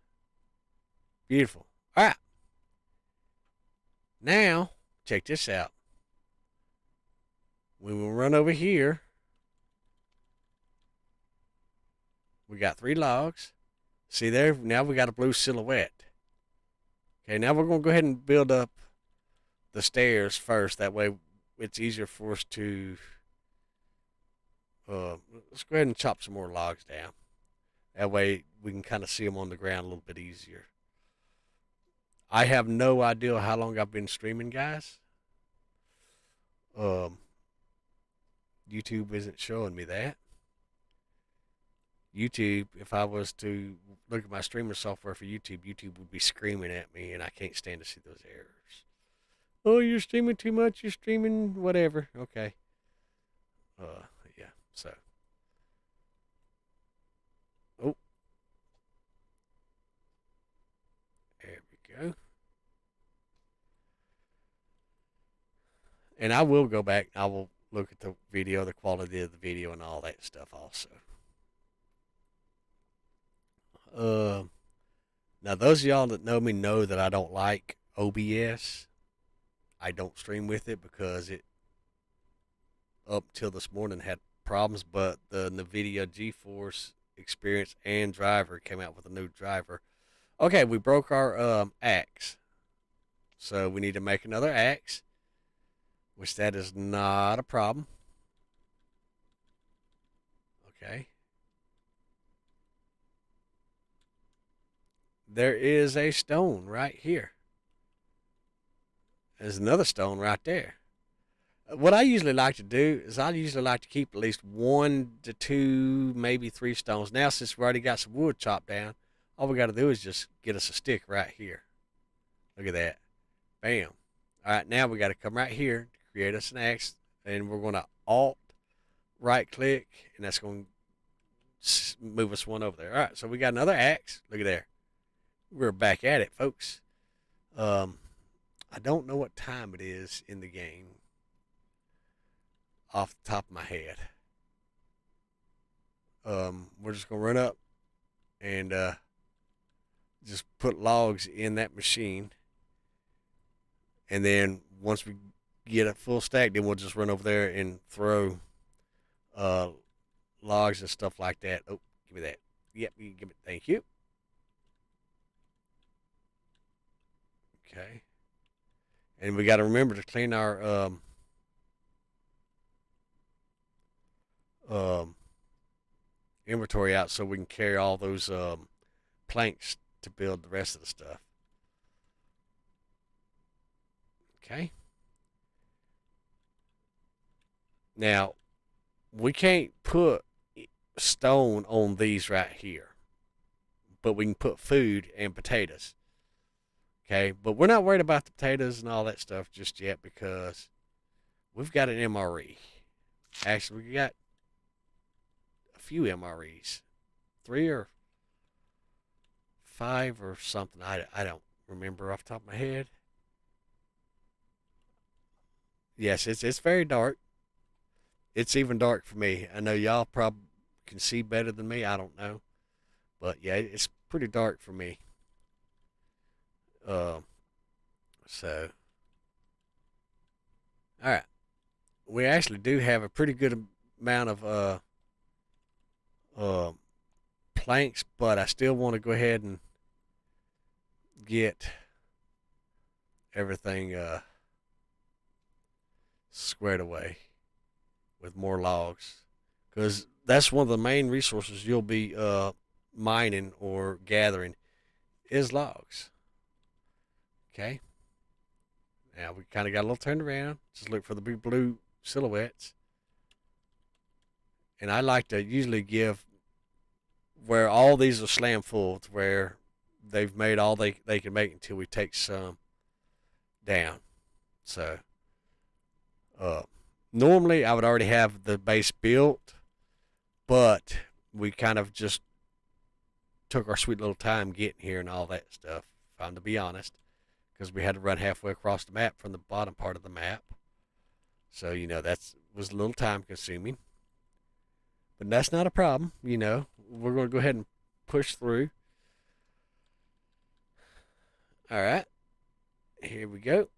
Beautiful. All right. Now, check this out. We will run over here. We got 3 logs. See there? Now we got a blue silhouette. Okay, now we're going to go ahead and build up the stairs first. That way it's easier for us to... let's go ahead and chop some more logs down. That way we can kind of see them on the ground a little bit easier. I have no idea how long I've been streaming, guys. YouTube isn't showing me that. YouTube, if I was to look at my streamer software for YouTube, YouTube would be screaming at me, and I can't stand to see those errors. Oh, you're streaming too much. You're streaming whatever. Okay. Yeah. So. Oh. There we go. And I will go back. I will look at the video, the quality of the video, and all that stuff also. Now those of y'all that know me know that I don't like OBS. I don't stream with it because it up till this morning had problems, but the NVIDIA GeForce Experience and driver came out with a new driver. Okay, we broke our axe, so we need to make another axe, which that is not a problem. Okay. There is a stone right here. There's another stone right there. What I usually like to do is I usually like to keep at least 1 to 2, maybe 3 stones. Now, since we already got some wood chopped down, all we got to do is just get us a stick right here. Look at that. Bam. All right, now we got to come right here to create us an axe, and we're going to Alt right click, and that's going to move us one over there. All right, so we got another axe. Look at there. We're back at it, folks. I don't know what time it is in the game off the top of my head. we're just gonna run up and just put logs in that machine, and then once we get a full stack, then we'll just run over there and throw uh, logs and stuff like that. Oh, give me that. Yep, you give it. Thank you. Okay, and we got to remember to clean our um, inventory out so we can carry all those planks to build the rest of the stuff. Okay. Now we can't put stone on these right here, but we can put food and potatoes. Okay, but we're not worried about the potatoes and all that stuff just yet because we've got an MRE. Actually, we got a few MREs, 3 or 5 or something. I don't remember off the top of my head. Yes, it's very dark. It's even dark for me. I know y'all probably can see better than me. I don't know, but yeah, it's pretty dark for me. Uh, so all right, we actually do have a pretty good amount of uh planks, but I still want to go ahead and get everything squared away with more logs because that's one of the main resources you'll be mining or gathering is logs. Okay, now we kind of got a little turned around. Just look for the big blue silhouettes, and I like to usually give where all these are slam full to where they've made all they can make until we take some down. So uh, normally I would already have the base built, but we kind of just took our sweet little time getting here and all that stuff. If I'm to be honest, because we had to run halfway across the map from the bottom part of the map. So that was a little time consuming, but that's not a problem. We're going to go ahead and push through. All right, here we go.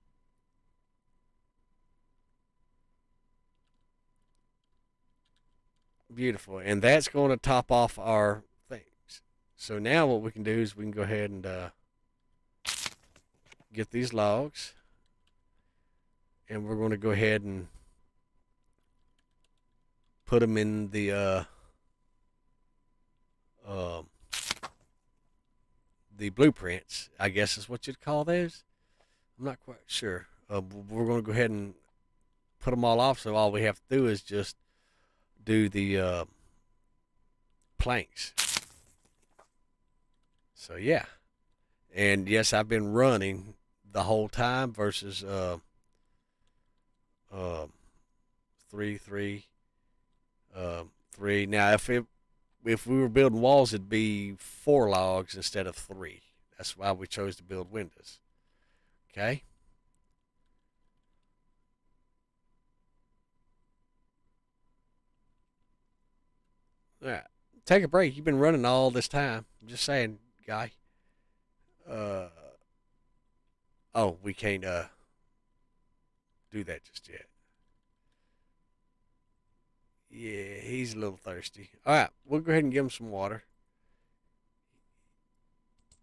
Beautiful, and that's going to top off our things. So now what we can do is we can go ahead and get these logs, and we're going to go ahead and put them in uh, the blueprints, I guess is what you'd call those. I'm not quite sure. We're going to go ahead and put them all off, so all we have to do is just do the planks. So yeah, and yes, I've been running the whole time versus uh, 3, 3, 3. Now, if we were building walls, it'd be 4 logs instead of 3. That's why we chose to build windows. Okay. All right. Take a break. You've been running all this time. I'm just saying, guy. Uh, oh, we can't do that just yet. Yeah, he's a little thirsty. All right, we'll go ahead and give him some water.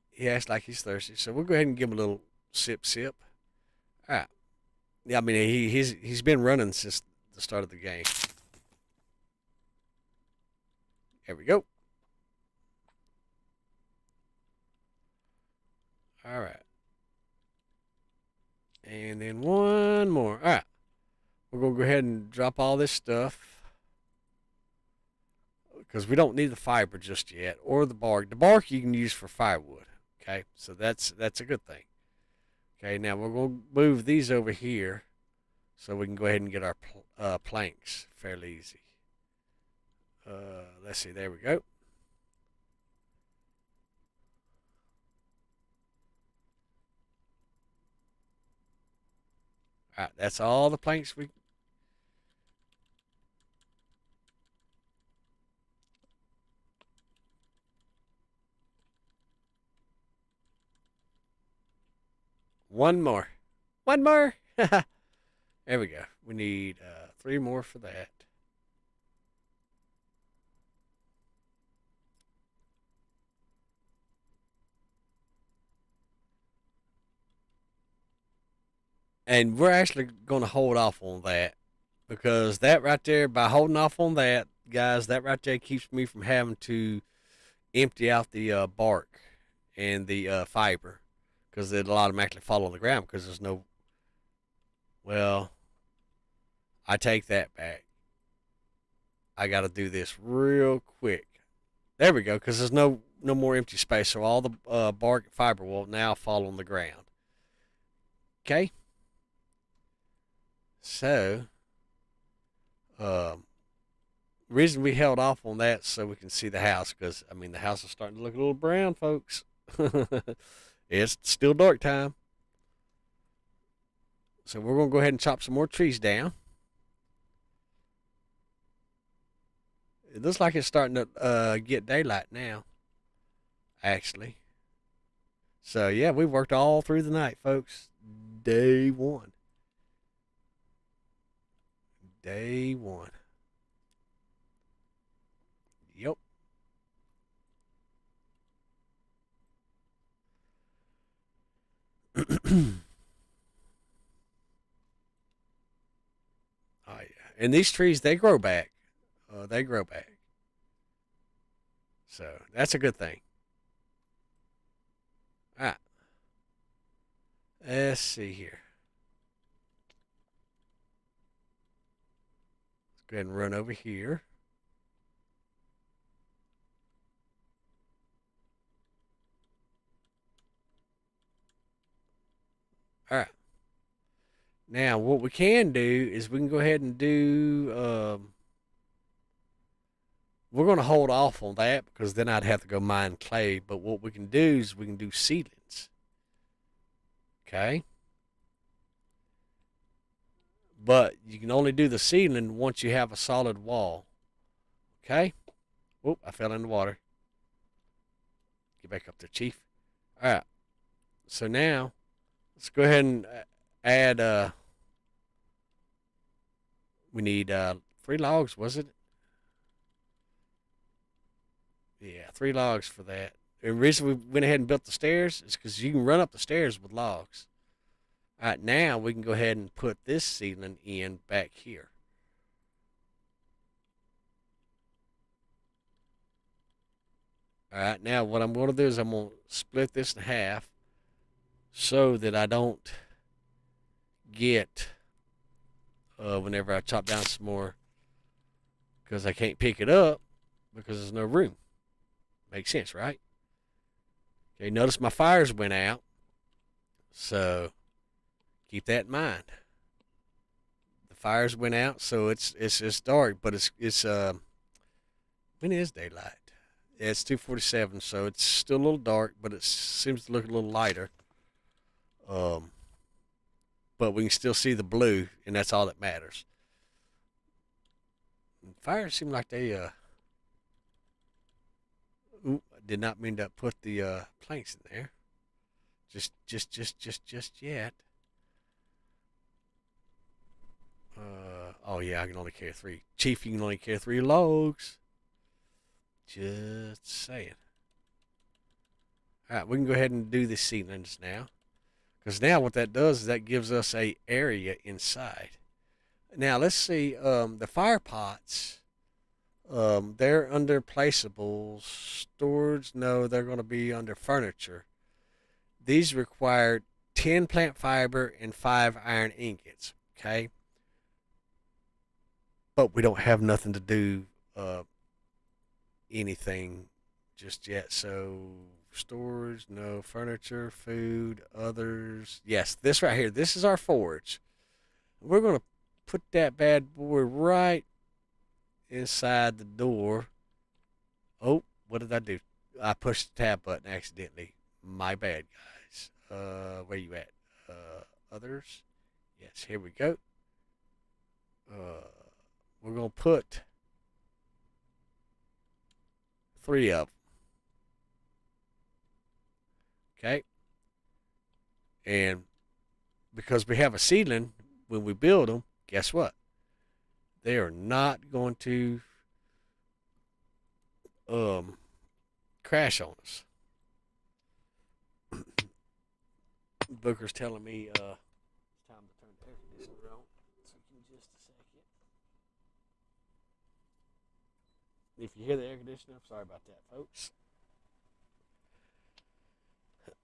He acts like he's thirsty, so we'll go ahead and give him a little sip, sip. All right. Yeah, I mean he's been running since the start of the game. There we go. All right, and then one more. All right, we're gonna go ahead and drop all this stuff because we don't need the fiber just yet or the bark. The bark you can use for firewood. Okay, so that's a good thing. Okay, now we're gonna move these over here so we can go ahead and get our planks fairly easy. Let's see. There we go. All right, that's all the planks we. One more. One more. There we go. We need 3 more for that. And we're actually going to hold off on that because that right there, by holding off on that, guys, that right there keeps me from having to empty out the bark and the fiber because it'll automatically fall on the ground because there's no. Well, I take that back. I got to do this real quick. There we go, because there's no more empty space, so all the bark and fiber will now fall on the ground. Okay, so um, reason we held off on that so we can see the house, because I mean the house is starting to look a little brown, folks. It's still dark time, so we're gonna go ahead and chop some more trees down. It looks like it's starting to get daylight now, actually. So yeah, we worked all through the night, folks. Day one. Day one. Yep. Oh yeah. And these trees, they grow back. They grow back. So that's a good thing. All right. Let's see here. Let's go ahead and run over here. All right. Now, what we can do is we can go ahead and do. We're going to hold off on that because then I'd have to go mine clay. But what we can do is we can do seedlings. Okay. But you can only do the seedling once you have a solid wall. Okay. Oop, I fell in the water. Get back up there, Chief. All right. So now, let's go ahead and add. We need 3 logs, was it? Yeah, 3 logs for that. And the reason we went ahead and built the stairs is because you can run up the stairs with logs. All right, now we can go ahead and put this ceiling in back here. All right, now what I'm going to do is I'm going to split this in half so that I don't get, whenever I chop down some more, because I can't pick it up because there's no room. Makes sense, right? Okay, notice my fires went out, so keep that in mind. The fires went out, so it's dark, but it's when is daylight? Yeah, it's 2:47, so it's still a little dark, but it seems to look a little lighter. Um, but we can still see the blue, and that's all that matters. Fires seem like they Ooh, I did not mean to put the planks in there. Just yet. Oh yeah, I can only carry 3. Chief, you can only carry 3 logs. Just saying. All right, we can go ahead and do the ceilings now, because now what that does is that gives us a area inside. Now let's see. The fire pots. They're under placeables. Storage. No, they're going to be under furniture. These require 10 plant fiber and 5 iron ingots. Okay, but we don't have nothing to do anything just yet. So storage, no furniture, food, others. Yes, this right here. This is our forge. We're gonna put that bad boy right inside the door. Oh, what did I do? I pushed the tab button accidentally. My bad, guys. Where you at? Others. Yes, here we go. Uh, we're gonna put 3 of them. Okay, and because we have a ceiling when we build them, guess what? They are not going to crash on us. Booker's telling me it's time to turn the air conditioner on. So give me just a second. If you hear the air conditioner, I'm sorry about that, folks.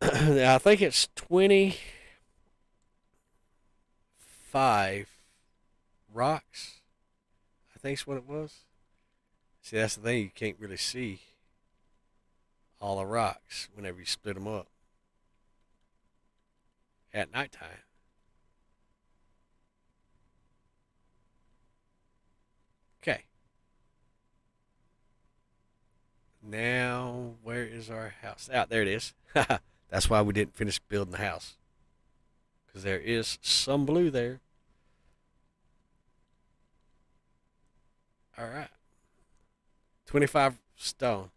I think it's 25 rocks. I think's what it was. See, that's the thing. You can't really see all the rocks whenever you split them up at nighttime. Okay. Now, where is our house? Ah, there it is. That's why we didn't finish building the house. Because there is some blue there. All right. 25 stone.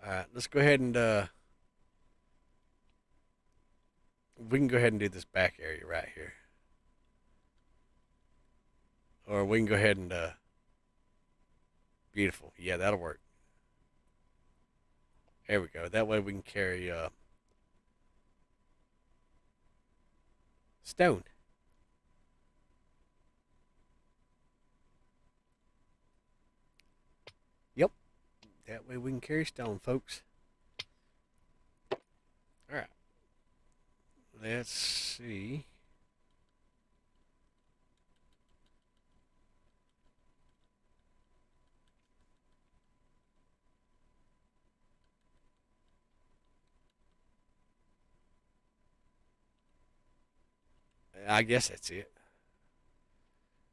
All right, let's go ahead and we can go ahead and do this back area right here. Or we can go ahead and beautiful. Yeah, that'll work. There we go. That way we can carry stone. Yep. That way we can carry stone, folks. All right. Let's see. I guess that's it.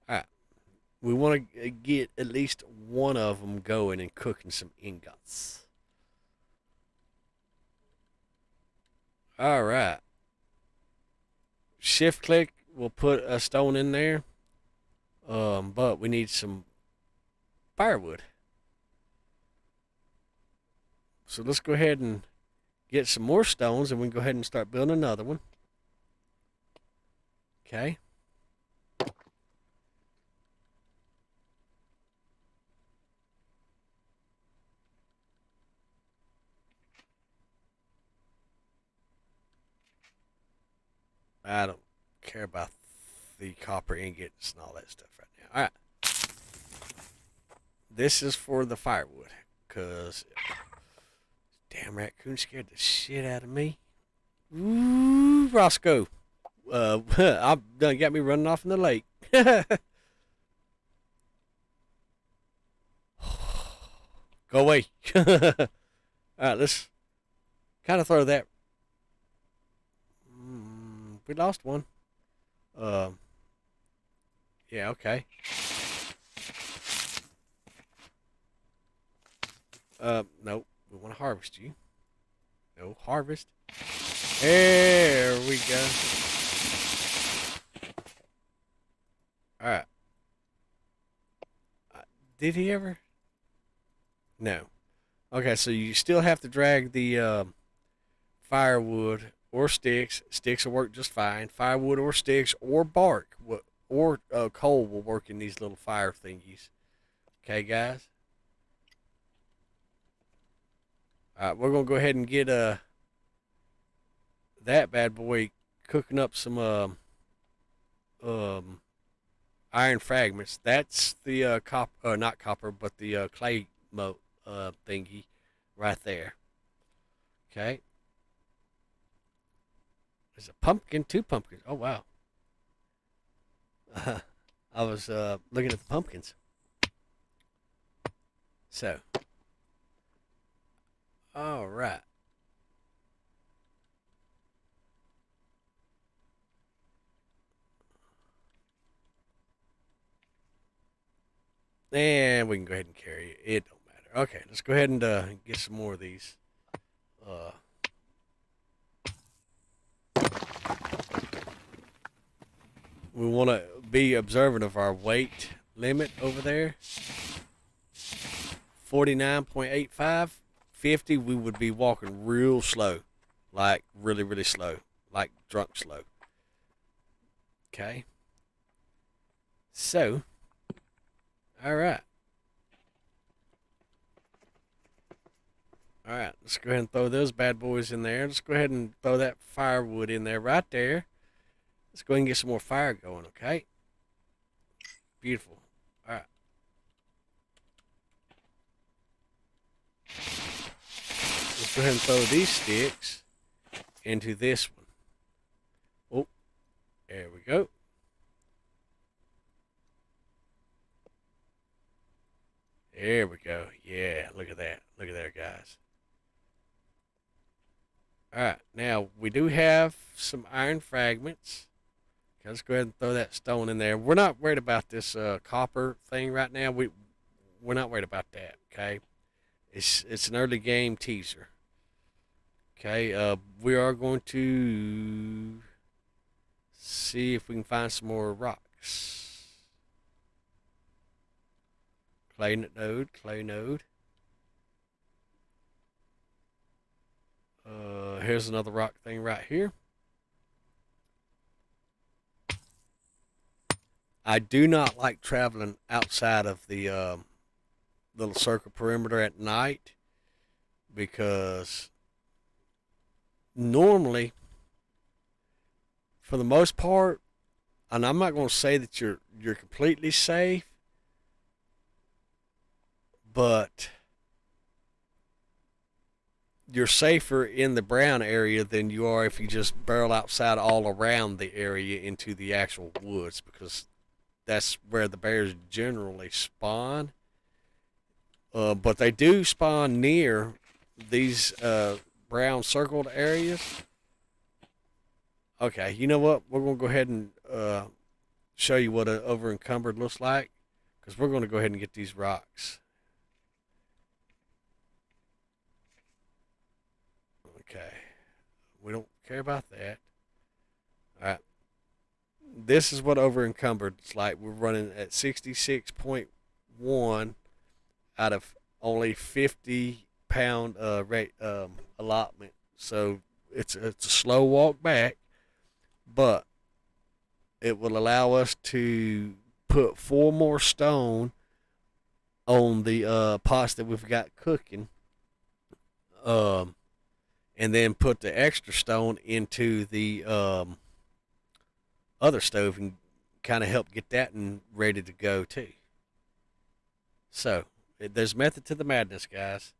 All right. We want to get at least one of them going and cooking some ingots. All right. Shift click will put a stone in there. But we need some firewood. So let's go ahead and get some more stones and we can go ahead and start building another one. Okay. I don't care about the copper ingots and all that stuff right now. All right. This is for the firewood because damn raccoon scared the shit out of me. Ooh, Roscoe. I've done got me running off in the lake. Go away. All right, let's kind of throw that. We lost one. Yeah, okay. Nope. We want to harvest you. No, harvest. There we go. Alright. Did he ever? No. Okay, so you still have to drag the firewood or sticks. Sticks will work just fine. Firewood or sticks or bark or coal will work in these little fire thingies. Okay, guys? Alright, we're going to go ahead and get that bad boy cooking up some iron fragments. That's the not copper, but the clay thingy right there. Okay. There's a pumpkin, 2 pumpkins. Oh wow. I was looking at the pumpkins. So. All right. And we can go ahead and carry it. It don't matter. Okay, let's go ahead and get some more of these. We want to be observant of our weight limit over there. 49.85. 50, we would be walking real slow. Like really, really slow. Like drunk slow. Okay. So, all right. All right, let's go ahead and throw those bad boys in there. Let's go ahead and throw that firewood in there right there. Let's go ahead and get some more fire going, okay? Beautiful. All right. Let's go ahead and throw these sticks into this one. Oh, there we go. There we go. Yeah, look at that. Look at there, guys. All right, now we do have some iron fragments. Okay, let's go ahead and throw that stone in there. We're not worried about this copper thing right now. We're not worried about that. Okay, it's an early game teaser. Okay, we are going to see if we can find some more rocks. Clay node, clay node. Here's another rock thing right here. I do not like traveling outside of the little circle perimeter at night because normally, for the most part, and I'm not going to say that you're completely safe, but you're safer in the brown area than you are if you just barrel outside all around the area into the actual woods, because that's where the bears generally spawn. But they do spawn near these brown circled areas. Okay, you know what? We're going to go ahead and show you what an over encumbered looks like, because we're going to go ahead and get these rocks. Okay, we don't care about that. All right, this is what over encumbered is like. We're running at 66.1 out of only 50-pound rate allotment. So it's a slow walk back, but it will allow us to put 4 more stone on the pots that we've got cooking. And then put the extra stone into the other stove and kind of help get that and ready to go too. So there's method to the madness, guys.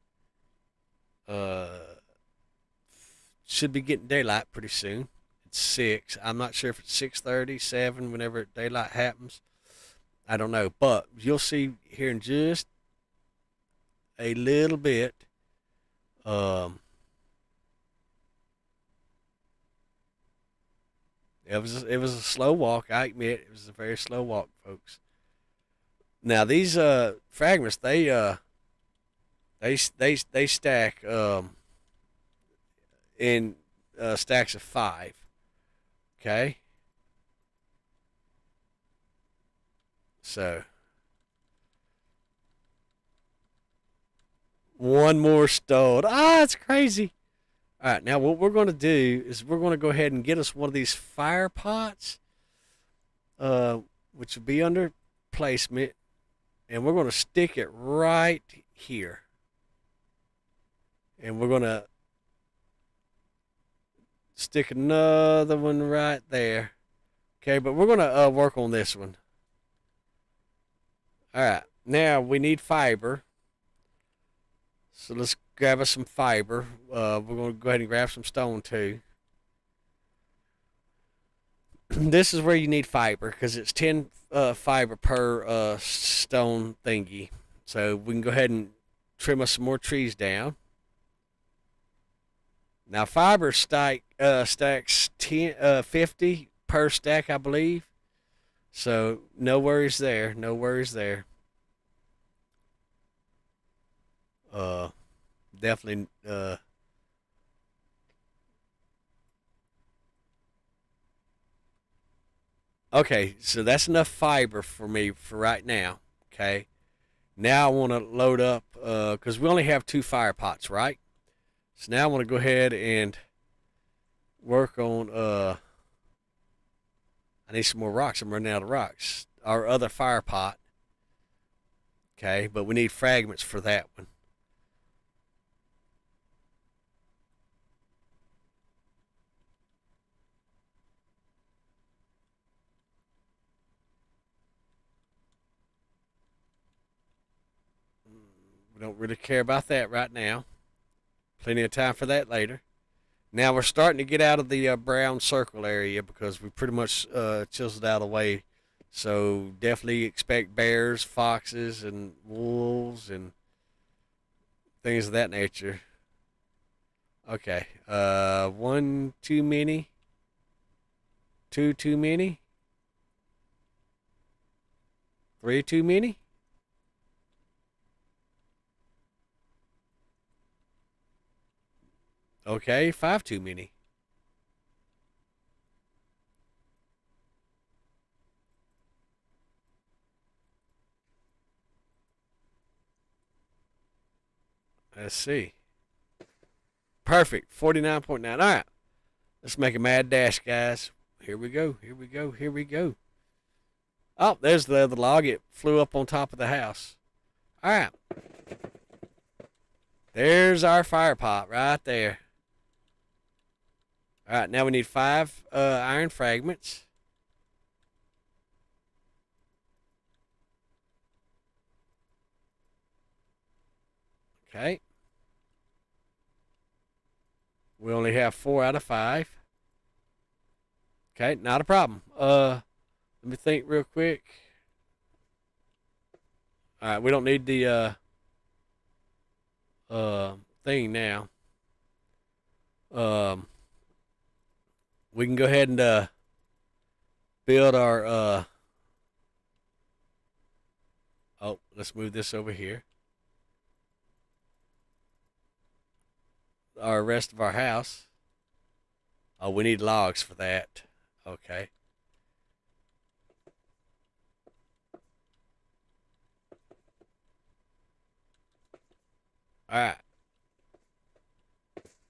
Should be getting daylight pretty soon. It's 6. I'm not sure if it's 6:30, 7, whenever daylight happens. I don't know, but you'll see here in just a little bit. It was a slow walk. I admit it was a very slow walk, folks. Now these fragments they stack in stacks of 5. Okay, so one more stone. Ah, it's crazy. All right, now what we're going to do is we're going to go ahead and get us one of these fire pots, which will be under placement, and we're going to stick it right here. And we're going to stick another one right there. Okay, but we're going to work on this one. All right, now we need fiber. So let's grab us some fiber. We're going to go ahead and grab some stone too. This is where you need fiber because it's 10 fiber per stone thingy. So we can go ahead and trim us some more trees down. Now fiber stacks 50 per stack, I believe. So no worries there. No worries there. Definitely. Okay, so that's enough fiber for me for right now. Okay. Now I want to load up because we only have 2 fire pots, right? So now I want to go ahead and work on I need some more rocks. I'm running out of rocks. Our other fire pot. Okay, but we need fragments for that one. We don't really care about that right now. Plenty of time for that later. Now we're starting to get out of the brown circle area because we pretty much chiseled out of the way. So definitely expect bears, foxes, and wolves and things of that nature. Okay. One too many. Two too many. Three too many. Okay, five too many. Let's see. Perfect. 49.9. All right. Let's make a mad dash, guys. Here we go. Here we go. Here we go. Oh, there's the other log. It flew up on top of the house. All right. There's our fire pot right there. All right. Now we need 5 iron fragments. Okay. We only have 4 out of 5. Okay, not a problem. Let me think real quick. All right, we don't need the thing now. Um, we can go ahead and build our oh, let's move this over here. Our rest of our house. Oh, we need logs for that. Okay. All right.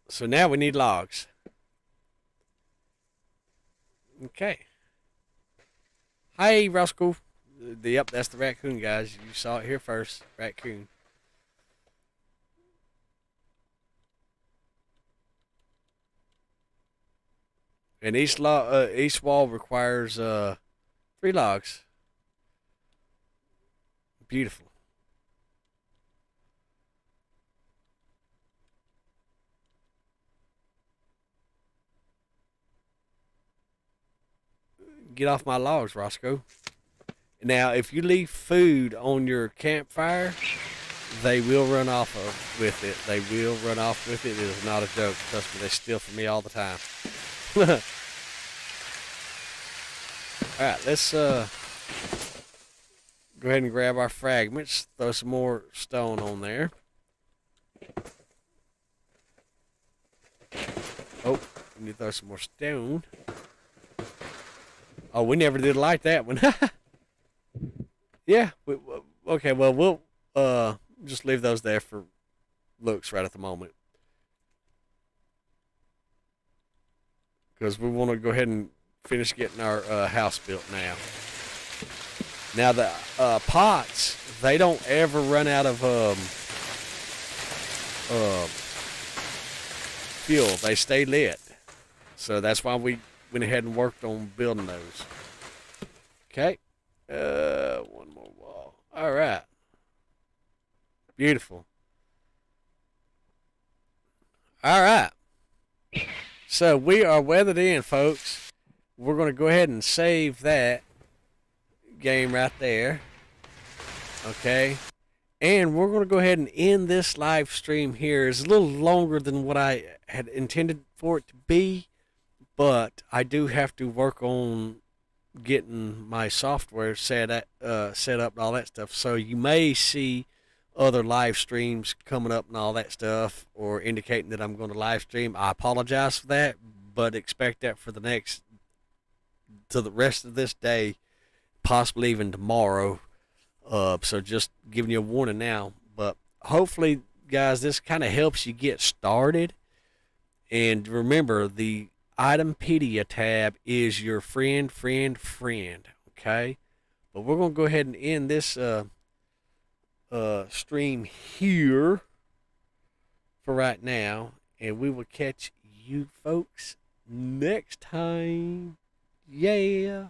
So now we need logs. Okay. Hi, Roscoe. Yep, that's the raccoon, guys. You saw it here first. Raccoon. And each wall requires 3 logs. Beautiful. Get off my logs, Roscoe. Now, if you leave food on your campfire, they will run off with it. They will run off with it. It is not a joke. Trust me, they steal from me all the time. All right, let's go ahead and grab our fragments. Throw some more stone on there. Oh, we need to throw some more stone. Oh, we never did like that one. Yeah. Okay, well, we'll just leave those there for looks right at the moment. Because we want to go ahead and finish getting our house built now. Now, the pots, they don't ever run out of fuel. They stay lit. So that's why we went ahead and worked on building those. Okay. One more wall. All right. Beautiful. All right. So we are weathered in, folks. We're going to go ahead and save that game right there. Okay. And we're going to go ahead and end this live stream here. It's a little longer than what I had intended for it to be, but I do have to work on getting my software set up and all that stuff. So you may see other live streams coming up and all that stuff, or indicating that I'm going to live stream. I apologize for that, but expect that for the rest of this day, possibly even tomorrow. So just giving you a warning now. But hopefully, guys, this kind of helps you get started. And remember, Itempedia tab is your friend. Okay, but we're gonna go ahead and end this stream here for right now, and we will catch you folks next time. Yeah.